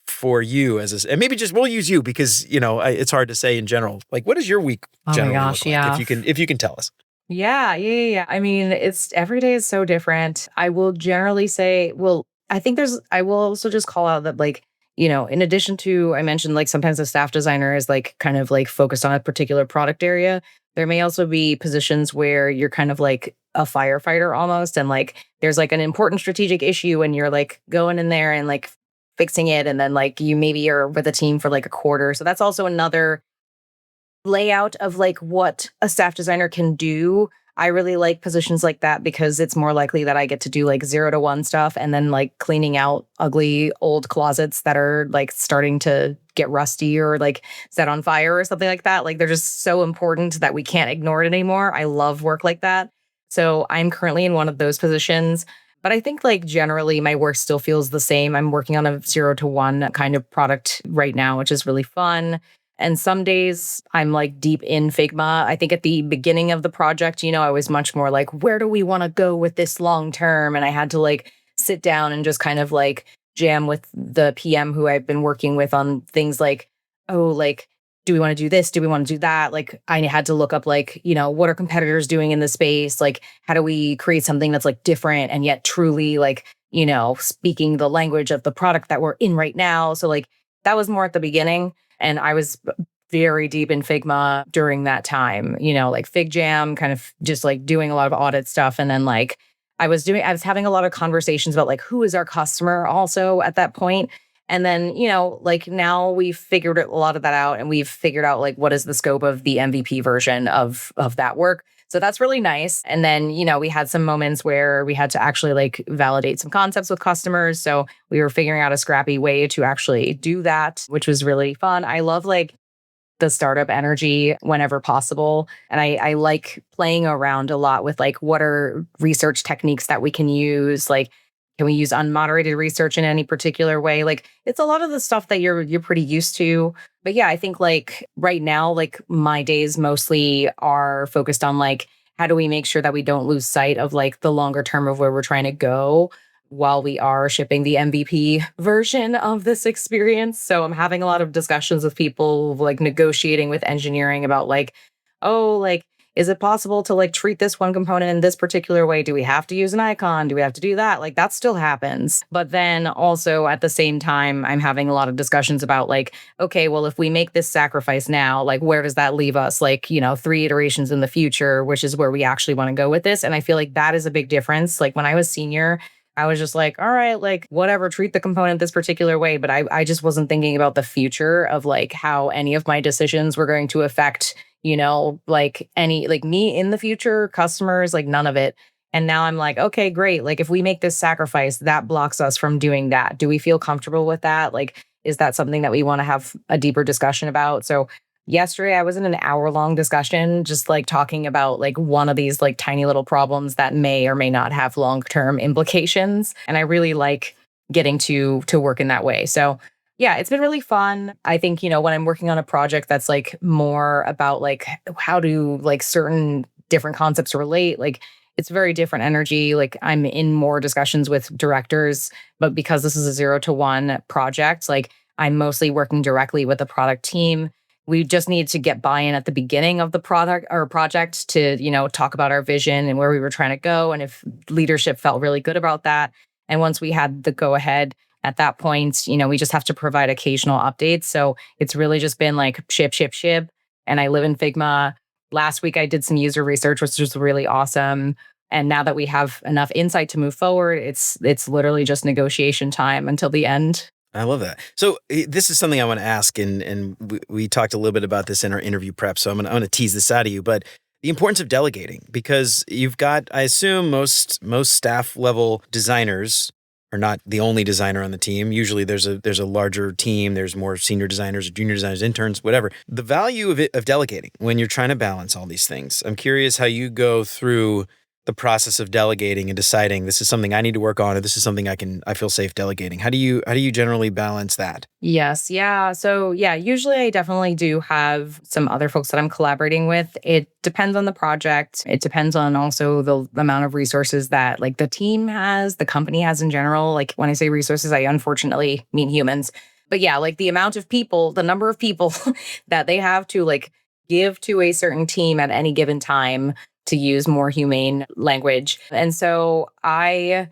for you and maybe just we'll use you because it's hard to say in general. Like, what does your week generally look like? Yeah. If you can tell us. Yeah. I mean, it's every day is so different. I will generally say, I will also just call out that like, in addition to, I mentioned like sometimes a staff designer is like kind of like focused on a particular product area. There may also be positions where you're kind of like a firefighter almost. And like, there's like an important strategic issue and you're like going in there and like fixing it. And then like you maybe are with a team for like a quarter. So that's also another layout of like what a staff designer can do. I really like positions like that because it's more likely that I get to do like 0 to 1 stuff and then like cleaning out ugly old closets that are like starting to get rusty or like set on fire or something like that. Like they're just so important that we can't ignore it anymore. I love work like that. So I'm currently in one of those positions. But I think like generally my work still feels the same. I'm working on a 0 to 1 kind of product right now, which is really fun. And some days I'm like deep in Figma. I think at the beginning of the project, I was much more like, where do we want to go with this long term? And I had to like sit down and just kind of like jam with the PM who I've been working with on things like, oh, like, do we want to do this? Do we want to do that? Like, I had to look up like, what are competitors doing in the space? Like, how do we create something that's like different and yet truly like, speaking the language of the product that we're in right now. So like, that was more at the beginning. And I was very deep in Figma during that time, like Fig Jam, kind of just like doing a lot of audit stuff. And then like I was having a lot of conversations about like, who is our customer also at that point. And then, like now we've figured a lot of that out and we've figured out like what is the scope of the MVP version of that work. So that's really nice. And then, we had some moments where we had to actually like validate some concepts with customers. So we were figuring out a scrappy way to actually do that, which was really fun. I love like the startup energy whenever possible. And I like playing around a lot with like, what are research techniques that we can use? Like, can we use unmoderated research in any particular way? Like, it's a lot of the stuff that you're pretty used to. But yeah, I think like right now, like my days mostly are focused on like, how do we make sure that we don't lose sight of like the longer term of where we're trying to go while we are shipping the MVP version of this experience. So I'm having a lot of discussions with people, like negotiating with engineering about like, oh, like, is it possible to like treat this one component in this particular way? Do we have to use an icon? Do we have to do that? Like that still happens. But then also at the same time, I'm having a lot of discussions about like, okay, well, if we make this sacrifice now, like where does that leave us? Like, 3 iterations in the future, which is where we actually want to go with this. And I feel like that is a big difference. Like when I was senior, I was just like, all right, like whatever, treat the component this particular way. But I just wasn't thinking about the future of like how any of my decisions were going to affect, like any, like me in the future, customers, like none of it. And now I'm like, okay, great. Like if we make this sacrifice, that blocks us from doing that. Do we feel comfortable with that? Like, is that something that we want to have a deeper discussion about? So yesterday I was in an hour-long discussion just like talking about like one of these like tiny little problems that may or may not have long-term implications. And I really like getting to work in that way. So yeah, it's been really fun. I think, when I'm working on a project that's like more about like how do like certain different concepts relate, like it's very different energy. Like I'm in more discussions with directors, but because this is a 0 to 1 project, like I'm mostly working directly with the product team. We just need to get buy-in at the beginning of the product or project to, talk about our vision and where we were trying to go. And if leadership felt really good about that. And once we had the go ahead at that point, we just have to provide occasional updates. So it's really just been like ship, ship, ship. And I live in Figma. Last week I did some user research, which was really awesome. And now that we have enough insight to move forward, it's literally just negotiation time until the end. I love that. So this is something I want to ask, and we talked a little bit about this in our interview prep. So I'm gonna tease this out of you, but the importance of delegating, because you've got, I assume most staff level designers are not the only designer on the team. Usually there's a larger team. There's more senior designers, junior designers, interns, whatever. The value of delegating when you're trying to balance all these things. I'm curious how you go through the process of delegating and deciding this is something I need to work on, or this is something I feel safe delegating. How do you generally balance that? Yes. Yeah. So, yeah, usually I definitely do have some other folks that I'm collaborating with. It depends on the project. It depends on also the amount of resources that like the team has, the company has in general. Like when I say resources, I unfortunately mean humans. But yeah, like the amount of people, the number of people that they have to like give to a certain team at any given time, to use more humane language. And so I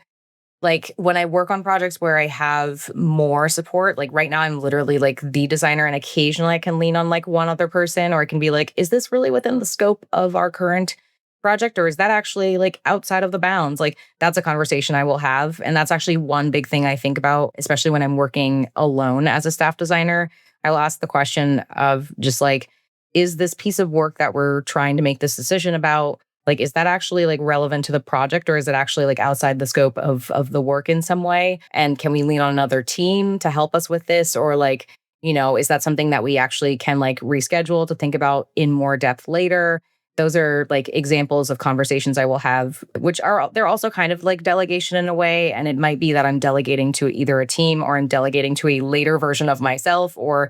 like when I work on projects where I have more support, like right now I'm literally like the designer and occasionally I can lean on like one other person, or it can be like, is this really within the scope of our current project, or is that actually like outside of the bounds? Like that's a conversation I will have. And that's actually one big thing I think about, especially when I'm working alone as a staff designer. I'll ask the question of just like, is this piece of work that we're trying to make this decision about, like, is that actually like relevant to the project, or is it actually like outside the scope of the work in some way? And can we lean on another team to help us with this? Or like, is that something that we actually can like reschedule to think about in more depth later? Those are like examples of conversations I will have, which are, they're also kind of like delegation in a way. And it might be that I'm delegating to either a team or I'm delegating to a later version of myself, or,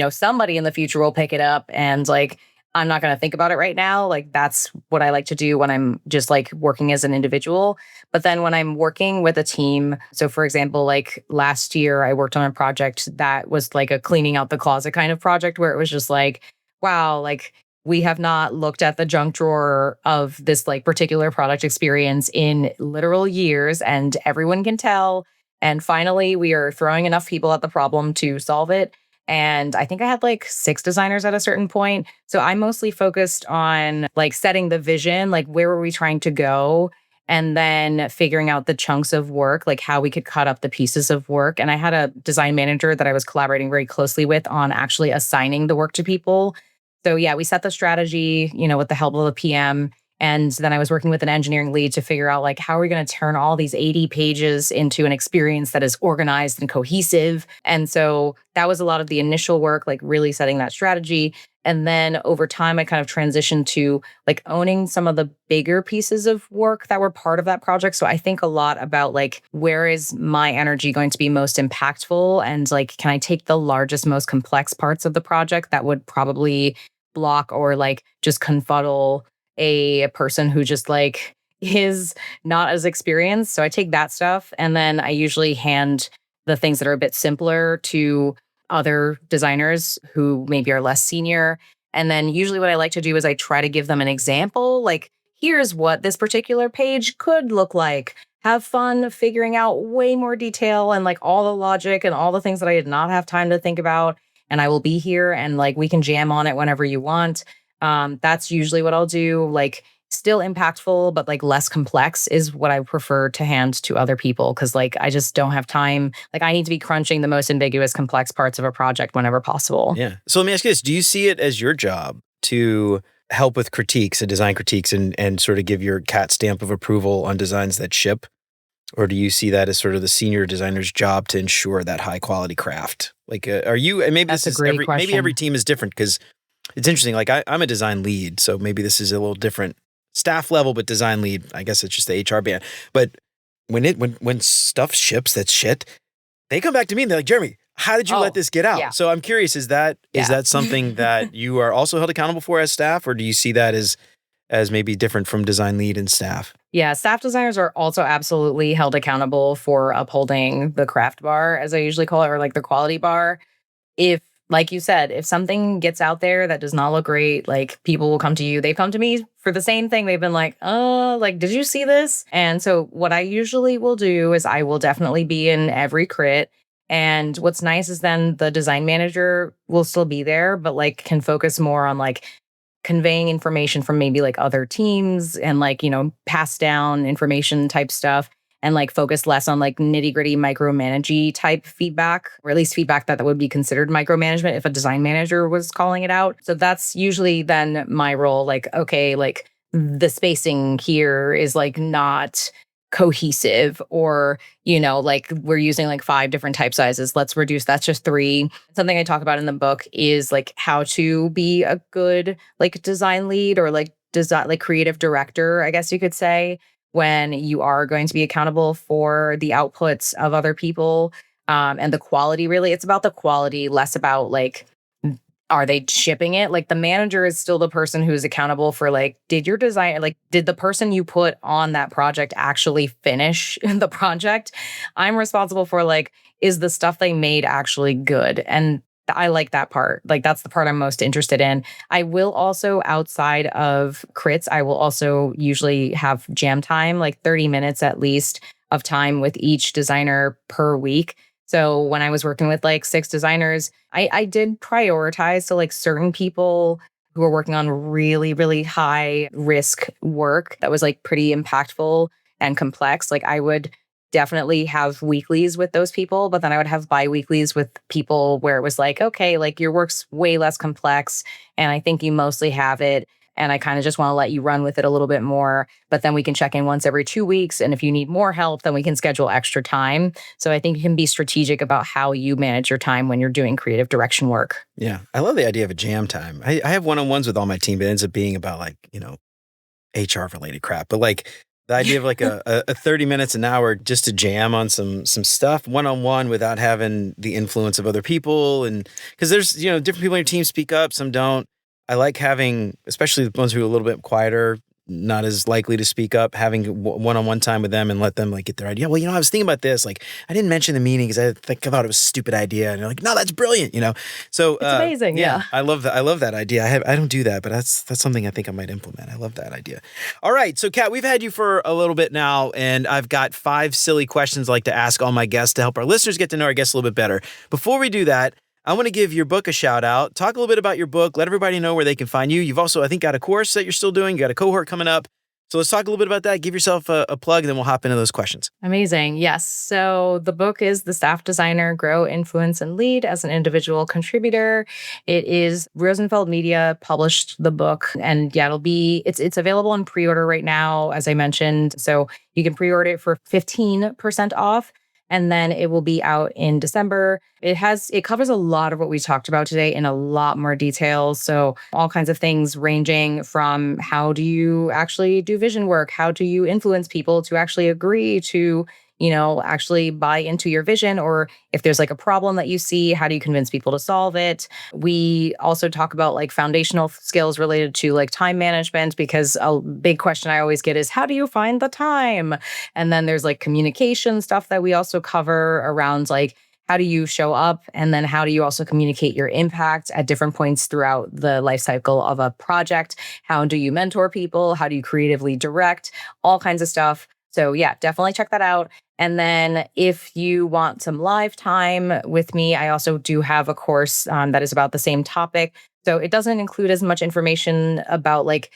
somebody in the future will pick it up and like, I'm not going to think about it right now. Like that's what I like to do when I'm just like working as an individual. But then when I'm working with a team, so for example, like last year I worked on a project that was like a cleaning out the closet kind of project where it was just like, wow, like we have not looked at the junk drawer of this like particular product experience in literal years, and everyone can tell. And finally, we are throwing enough people at the problem to solve it. And I think I had like 6 designers at a certain point. So I mostly focused on like setting the vision, like where were we trying to go? And then figuring out the chunks of work, like how we could cut up the pieces of work. And I had a design manager that I was collaborating very closely with on actually assigning the work to people. So yeah, we set the strategy, with the help of the PM. And then I was working with an engineering lead to figure out like, how are we going to turn all these 80 pages into an experience that is organized and cohesive? And so that was a lot of the initial work, like really setting that strategy. And then over time, I kind of transitioned to like owning some of the bigger pieces of work that were part of that project. So I think a lot about like, where is my energy going to be most impactful? And like, can I take the largest, most complex parts of the project that would probably block or like just confuddle a person who just like is not as experienced. So I take that stuff and then I usually hand the things that are a bit simpler to other designers who maybe are less senior. And then usually what I like to do is I try to give them an example, like, here's what this particular page could look like. Have fun figuring out way more detail and like all the logic and all the things that I did not have time to think about. And I will be here and like we can jam on it whenever you want. That's usually what I'll do. Like still impactful, but like less complex is what I prefer to hand to other people. Cause like I just don't have time. Like I need to be crunching the most ambiguous, complex parts of a project whenever possible. Yeah. So let me ask you this. Do you see it as your job to help with critiques and design critiques and sort of give your Catt stamp of approval on designs that ship? Or do you see that as sort of the senior designer's job to ensure that high quality craft? Like, are you, and maybe That's this a is great question. maybe every team is different because it's interesting. Like I'm a design lead, so maybe this is a little different staff level, but design lead, I guess it's just the HR band. But when stuff ships that's shit, they come back to me and they're like, Jeremy, how did you let this get out? yeah. So I'm curious, is that something that you are also held accountable for as staff, or do you see that as maybe different from design lead and staff? Yeah, staff designers are also absolutely held accountable for upholding the craft bar, as I usually call it, or like the quality bar. If, like you said, if something gets out there that does not look great, like people will come to you. They've come to me for the same thing. They've been like, oh, like, did you see this? And so what I usually will do is I will definitely be in every crit. And what's nice is then the design manager will still be there, but like can focus more on like conveying information from maybe like other teams and like, pass down information type stuff and like focus less on like nitty gritty micromanagey type feedback, or at least feedback that would be considered micromanagement if a design manager was calling it out. So that's usually then my role. Like, okay, like the spacing here is like not cohesive, or like we're using like 5 different type sizes, let's reduce that's just 3. Something I talk about in the book is like how to be a good like design lead, or like design like creative director, I guess you could say, when you are going to be accountable for the outputs of other people, and the quality. Really, it's about the quality, less about like, are they shipping it? Like the manager is still the person who's accountable for like, did your design, like, did the person you put on that project actually finish the project? I'm responsible for like, is the stuff they made actually good? And I like that part. Like that's the part I'm most interested in. I will also, outside of crits, I will also usually have jam time, like 30 minutes at least of time with each designer per week. So when I was working with like 6 designers, I did prioritize. So like certain people who were working on really, really high risk work that was like pretty impactful and complex, like I would definitely have weeklies with those people, but then I would have bi-weeklies with people where it was like, okay, like your work's way less complex and I think you mostly have it. And I kind of just want to let you run with it a little bit more. But then we can check in once every 2 weeks. And if you need more help, then we can schedule extra time. So I think you can be strategic about how you manage your time when you're doing creative direction work. Yeah. I love the idea of a jam time. I have one-on-ones with all my team, but it ends up being about like, HR related crap. But like the idea of like a 30 minutes an hour just to jam on some stuff one-on-one without having the influence of other people. And because there's, different people in your team speak up, some don't. I like having, especially the ones who are a little bit quieter, not as likely to speak up, having one-on-one time with them and let them like get their idea. Well, I was thinking about this. Like, I didn't mention the meaning because I thought it was a stupid idea. And they're like, no, that's brilliant. So it's amazing. Yeah. I love that. I love that idea. I don't do that, but that's something I think I might implement. I love that idea. All right. So Catt, we've had you for a little bit now, and I've got 5 silly questions I like to ask all my guests to help our listeners get to know our guests a little bit better. Before we do that, I want to give your book a shout out. Talk a little bit about your book. Let everybody know where they can find you. You've also, I think, got a course that you're still doing. You got a cohort coming up. So let's talk a little bit about that. Give yourself a plug, and then we'll hop into those questions. Amazing. Yes. So the book is The Staff Designer, Grow, Influence, and Lead as an Individual Contributor. It is Rosenfeld Media published the book, and yeah, it's available in pre-order right now, as I mentioned. So you can pre-order it for 15% off. And then it will be out in December. It covers a lot of what we talked about today in a lot more detail. So all kinds of things ranging from how do you actually do vision work? How do you influence people to actually agree to, actually buy into your vision? Or if there's like a problem that you see, how do you convince people to solve it? We also talk about like foundational skills related to like time management, because a big question I always get is, how do you find the time? And then there's like communication stuff that we also cover around like, how do you show up? And then how do you also communicate your impact at different points throughout the life cycle of a project? How do you mentor people? How do you creatively direct? All kinds of stuff. So yeah, definitely check that out. And then if you want some live time with me, I also do have a course that is about the same topic. So it doesn't include as much information about like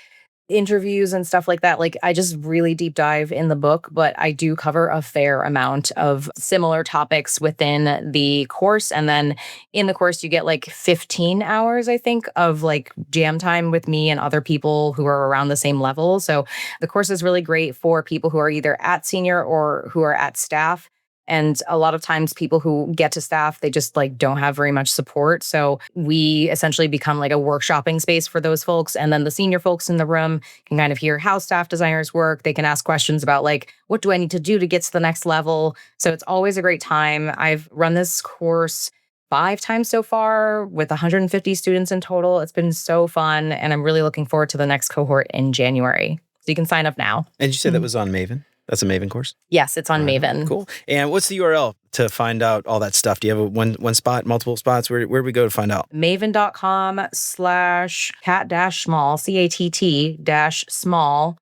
interviews and stuff like that. Like I just really deep dive in the book, but I do cover a fair amount of similar topics within the course. And then in the course, you get like 15 hours, I think, of like jam time with me and other people who are around the same level. So the course is really great for people who are either at senior or who are at staff. And a lot of times people who get to staff, they just like don't have very much support. So we essentially become like a workshopping space for those folks. And then the senior folks in the room can kind of hear how staff designers work. They can ask questions about like, what do I need to do to get to the next level? So it's always a great time. I've run this course 5 times so far with 150 students in total. It's been so fun. And I'm really looking forward to the next cohort in January. So you can sign up now. And you said that was on Maven? That's a Maven course? Yes, it's on Maven. Cool. And what's the URL to find out all that stuff? Do you have one spot, multiple spots? Where do we go to find out? Maven.com/Catt-Small, CATT-small,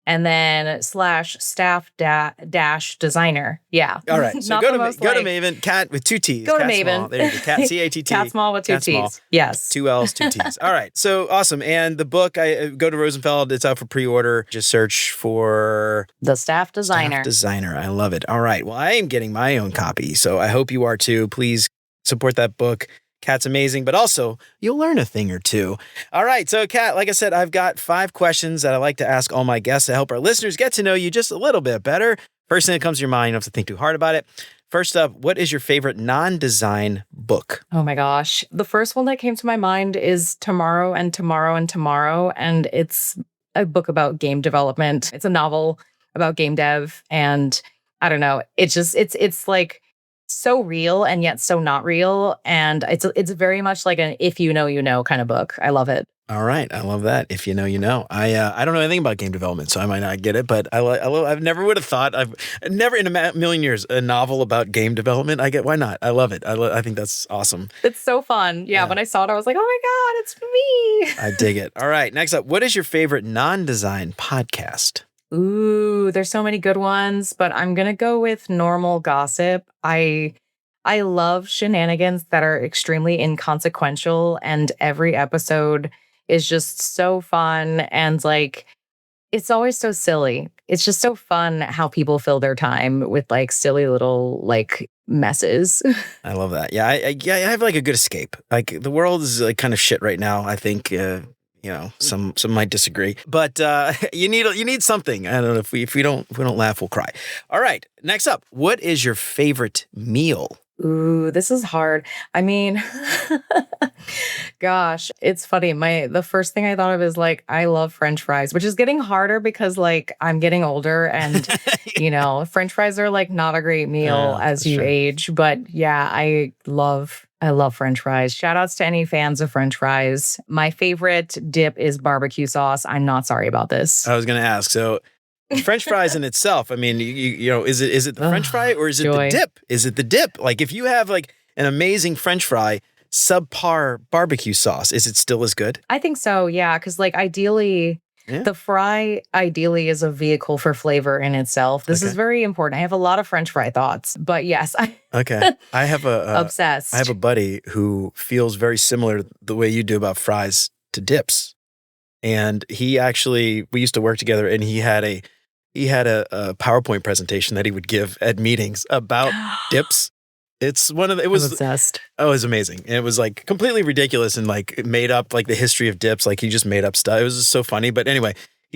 and then /staff-designer. Yeah. All right. So go to Maven, Catt with 2 T's. Go to Catt Maven. Small. There you go. Catt, C-A-T-T. Catt Small with 2 Catt Small. T's. Yes. 2 L's, 2 T's. All right. So awesome. And the book, I go to Rosenfeld. It's out for pre-order. Just search for The Staff Designer. Staff Designer. I love it. All right. Well, I am getting my own copy, so I hope you are too. Please support that book. Catt's amazing, but also you'll learn a thing or two. All right. So, Catt, like I said, I've got 5 questions that I like to ask all my guests to help our listeners get to know you just a little bit better. First thing that comes to your mind, you don't have to think too hard about it. First up, what is your favorite non-design book? Oh my gosh. The first one that came to my mind is Tomorrow and Tomorrow and Tomorrow. And it's a book about game development. It's a novel about game dev. And I don't know, it's like so real and yet so not real. And it's very much like an if you know kind of book. I love it. All right. I love that. If you know, you know. I don't know anything about game development, so I might not get it, but I've never would have thought, I've never in a million years, a novel about game development. Why not? I love it. I think that's awesome. It's so fun. Yeah. When I saw it, I was like, oh my God, it's me. I dig it. All right. Next up, what is your favorite non-design podcast? Ooh, there's so many good ones, but I'm going to go with Normal Gossip. I love shenanigans that are extremely inconsequential, and every episode is just so fun, and like it's always so silly. It's just so fun how people fill their time with like silly little like messes. I love that. Yeah, I have like a good escape. Like the world is like kind of shit right now. I think some might disagree, but you need something. I don't know, if we don't laugh, we'll cry. All right, next up, what is your favorite meal? Ooh, this is hard. I mean, gosh, it's funny. The first thing I thought of is like, I love French fries, which is getting harder because like I'm getting older and, French fries are like not a great meal as you age. But yeah, I love French fries. Shout outs to any fans of French fries. My favorite dip is barbecue sauce. I'm not sorry about this. I was going to ask. So French fries in itself, I mean, is it the French fry or is it the dip? Is it the dip? Like if you have like an amazing French fry, subpar barbecue sauce, is it still as good? I think so, yeah. Because like ideally, the fry ideally is a vehicle for flavor in itself. This is very important. I have a lot of French fry thoughts, but yes. Okay. I have obsessed. I have a buddy who feels very similar the way you do about fries to dips. And we used to work together, and he had a PowerPoint presentation that he would give at meetings about dips. It was obsessed. Oh, it was amazing. And it was like completely ridiculous and like made up like the history of dips. Like he just made up stuff. It was just so funny. But anyway,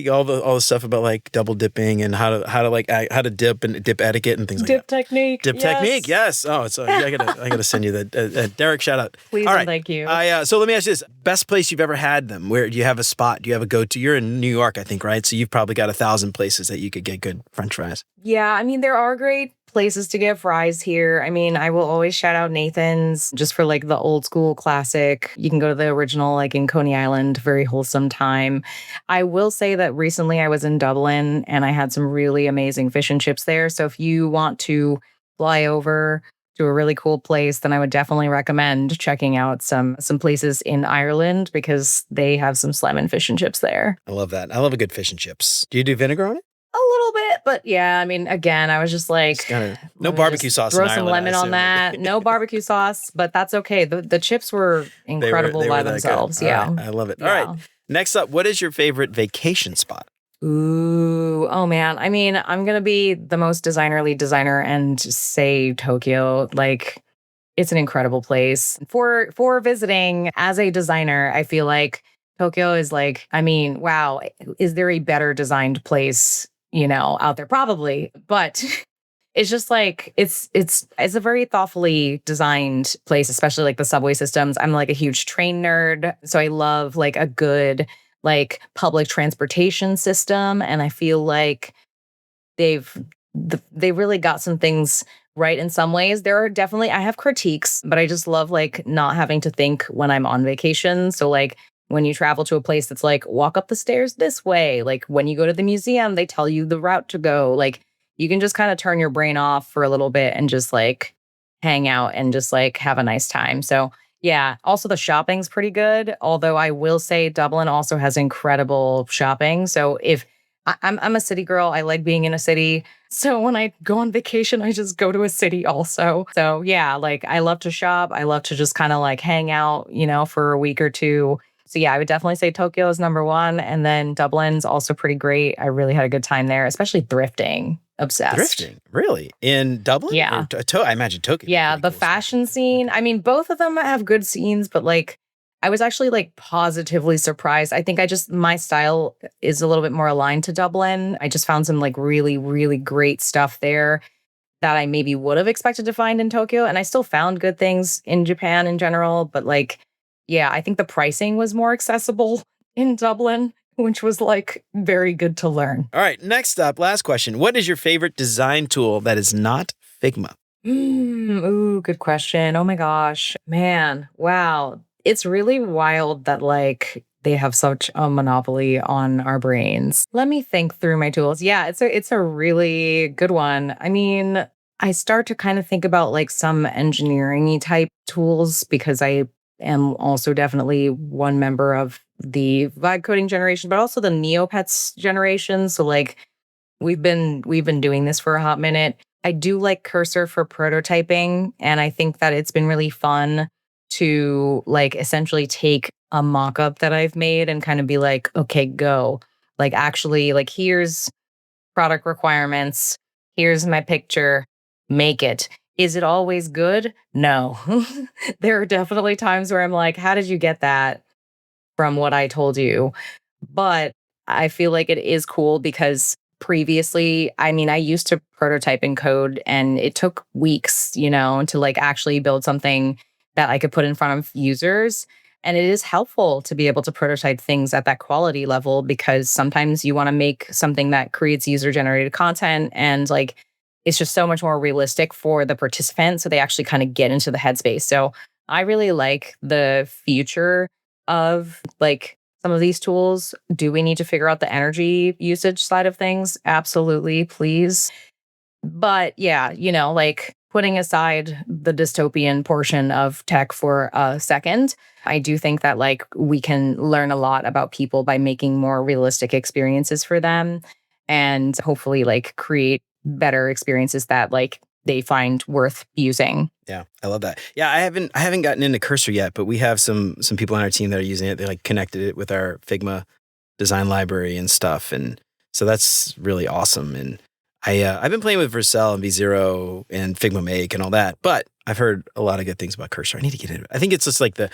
all the stuff about like double dipping and how to dip and dip etiquette and things like that. Technique. Dip technique. Yes. Oh, it's I gotta send you that. Derek, shout out. Please. All right. Thank you. So let me ask you this: best place you've ever had them? Where do you have a spot? Do you have a go-to? You're in New York, I think, right? So you've probably got 1,000 places that you could get good French fries. Yeah, I mean there are great places to get fries here. I mean, I will always shout out Nathan's just for like the old school classic. You can go to the original like in Coney Island, very wholesome time. I will say that recently I was in Dublin and I had some really amazing fish and chips there. So if you want to fly over to a really cool place, then I would definitely recommend checking out some places in Ireland because they have some slamming fish and chips there. I love that. I love a good fish and chips. Do you do vinegar on it? A little bit, but yeah, I mean, again, I was just like, no barbecue sauce. Throw some lemon on that. No barbecue sauce, but that's okay. The chips were incredible by themselves. Yeah, right. I love it. All right, Next up, what is your favorite vacation spot? Ooh, oh man. I mean, I'm gonna be the most designerly designer and say Tokyo. Like, it's an incredible place for visiting as a designer. I feel like Tokyo is like, I mean, wow, is there a better designed place, out there? Probably, but it's just like it's a very thoughtfully designed place, especially like the subway systems. I'm like a huge train nerd, so I love like a good like public transportation system, and I feel like they've they really got some things right in some ways. There are definitely I have critiques, but I just love like not having to think when I'm on vacation. So like when you travel to a place that's like walk up the stairs this way, like when you go to the museum, they tell you the route to go. Like you can just kind of turn your brain off for a little bit and just like hang out and just like have a nice time. So yeah, also the shopping's pretty good. Although I will say Dublin also has incredible shopping. So if I'm a city girl. I like being in a city. So when I go on vacation, I just go to a city also. So yeah, like I love to shop. I love to just kind of like hang out, for a week or two. So yeah, I would definitely say Tokyo is number one. And then Dublin's also pretty great. I really had a good time there, especially thrifting. Obsessed. Thrifting, really? In Dublin? Yeah. I imagine Tokyo. Yeah, the fashion scene. I mean, both of them have good scenes, but like I was actually like positively surprised. I think my style is a little bit more aligned to Dublin. I just found some like really, really great stuff there that I maybe would have expected to find in Tokyo. And I still found good things in Japan in general. But like, yeah, I think the pricing was more accessible in Dublin, which was like very good to learn. All right, next up, last question. What is your favorite design tool that is not Figma? Ooh, good question. Oh my gosh. Man, wow. It's really wild that like they have such a monopoly on our brains. Let me think through my tools. Yeah, it's a really good one. I mean, I start to kind of think about like some engineering type tools because I am also definitely one member of the vibe coding generation, but also the Neopets generation. So like we've been doing this for a hot minute. I do like Cursor for prototyping, and I think that it's been really fun to like essentially take a mock-up that I've made and kind of be like, okay, go. Like actually, like here's product requirements, here's my picture, make it. Is it always good? No. There are definitely times where I'm like, how did you get that from what I told you? But I feel like it is cool because previously, I mean, I used to prototype in code and it took weeks, to like actually build something that I could put in front of users. And it is helpful to be able to prototype things at that quality level because sometimes you want to make something that creates user generated content and like it's just so much more realistic for the participant. So they actually kind of get into the headspace. So I really like the future of like some of these tools. Do we need to figure out the energy usage side of things? Absolutely, please. But yeah, like putting aside the dystopian portion of tech for a second, I do think that like we can learn a lot about people by making more realistic experiences for them and hopefully like create better experiences that like they find worth using. Yeah, I love that. Yeah, I haven't gotten into Cursor yet, but we have some people on our team that are using it. They like connected it with our Figma design library and stuff, and so that's really awesome. And I've been playing with Vercel and V0 and Figma Make and all that, but I've heard a lot of good things about Cursor. I need to get into it. I think it's just like the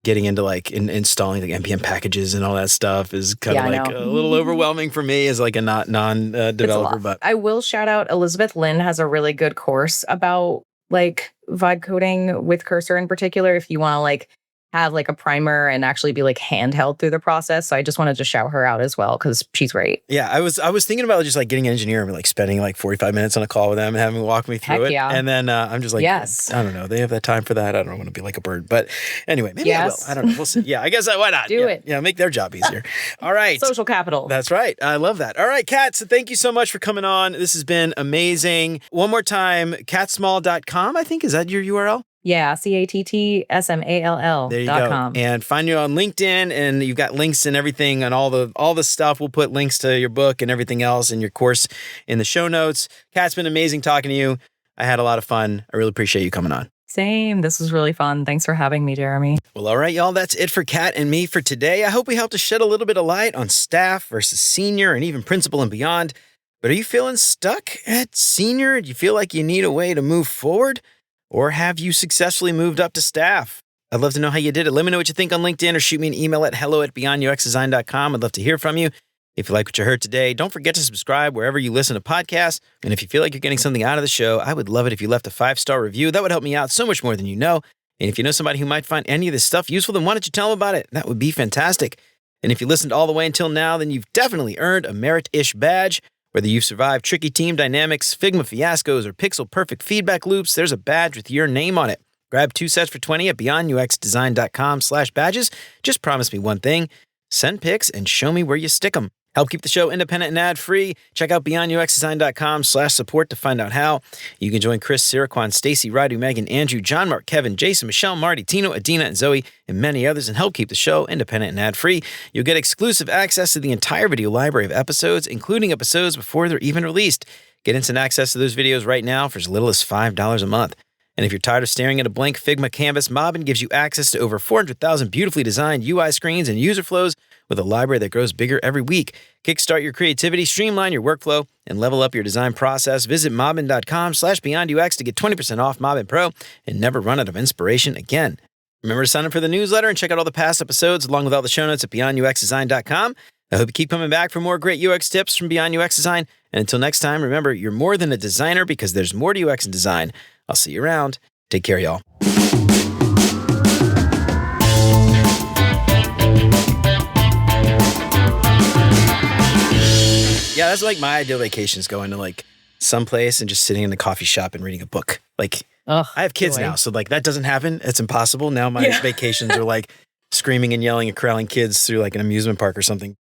getting into like installing like NPM packages and all that stuff is kind of like a little overwhelming for me as like a non developer. But I will shout out Elizabeth Lynn has a really good course about like vibe coding with Cursor in particular. If you want to like have like a primer and actually be like handheld through the process. So I just wanted to shout her out as well because she's great. Yeah, I was thinking about just like getting an engineer and like spending like 45 minutes on a call with them and having them walk me through it. Yeah. And then I'm just like, yes. I don't know. They have that time for that. I don't want to be like a bird. But anyway, maybe I will. I don't know. We'll see. Yeah, I guess why not? Do it. Yeah, make their job easier. All right. Social capital. That's right. I love that. All right, Catt. So thank you so much for coming on. This has been amazing. One more time, cattsmall.com, I think. Is that your URL? Yeah, CATTSMALL.com. There you go. And find you on LinkedIn, and you've got links and everything and all the stuff. We'll put links to your book and everything else and your course in the show notes. Catt's been amazing talking to you. I had a lot of fun. I really appreciate you coming on. Same. This was really fun. Thanks for having me, Jeremy. Well, all right, y'all, that's it for Catt and me for today. I hope we helped to shed a little bit of light on staff versus senior and even principal and beyond. But are you feeling stuck at senior? Do you feel like you need a way to move forward? Or have you successfully moved up to staff? I'd love to know how you did it. Let me know what you think on LinkedIn or shoot me an email at hello@beyonduxdesign.com. I'd love to hear from you. If you like what you heard today, don't forget to subscribe wherever you listen to podcasts. And if you feel like you're getting something out of the show, I would love it if you left a 5-star review. That would help me out so much more than you know. And if you know somebody who might find any of this stuff useful, then why don't you tell them about it? That would be fantastic. And if you listened all the way until now, then you've definitely earned a merit-ish badge. Whether you've survived tricky team dynamics, Figma fiascos, or pixel-perfect feedback loops, there's a badge with your name on it. Grab 2 sets for $20 at beyonduxdesign.com/badges. Just promise me one thing. Send pics and show me where you stick them. Help keep the show independent and ad-free. Check out beyonduxdesign.com/support to find out how. You can join Chris, Siraquan, Stacy, Radu, Megan, Andrew, John, Mark, Kevin, Jason, Michelle, Marty, Tino, Adina, and Zoe, and many others, and help keep the show independent and ad-free. You'll get exclusive access to the entire video library of episodes, including episodes before they're even released. Get instant access to those videos right now for as little as $5 a month. And if you're tired of staring at a blank Figma canvas, Mobbin gives you access to over 400,000 beautifully designed UI screens and user flows with a library that grows bigger every week. Kickstart your creativity, streamline your workflow, and level up your design process. Visit mobbin.com/beyondux to get 20% off Mobbin Pro and never run out of inspiration again. Remember to sign up for the newsletter and check out all the past episodes along with all the show notes at beyonduxdesign.com. I hope you keep coming back for more great UX tips from Beyond UX Design. And until next time, remember, you're more than a designer because there's more to UX and design. I'll see you around. Take care, y'all. Yeah, that's like my ideal vacation is going to like someplace and just sitting in the coffee shop and reading a book. Like, I have kids now, so like that doesn't happen. It's impossible. Now my vacations are like screaming and yelling and corralling kids through like an amusement park or something.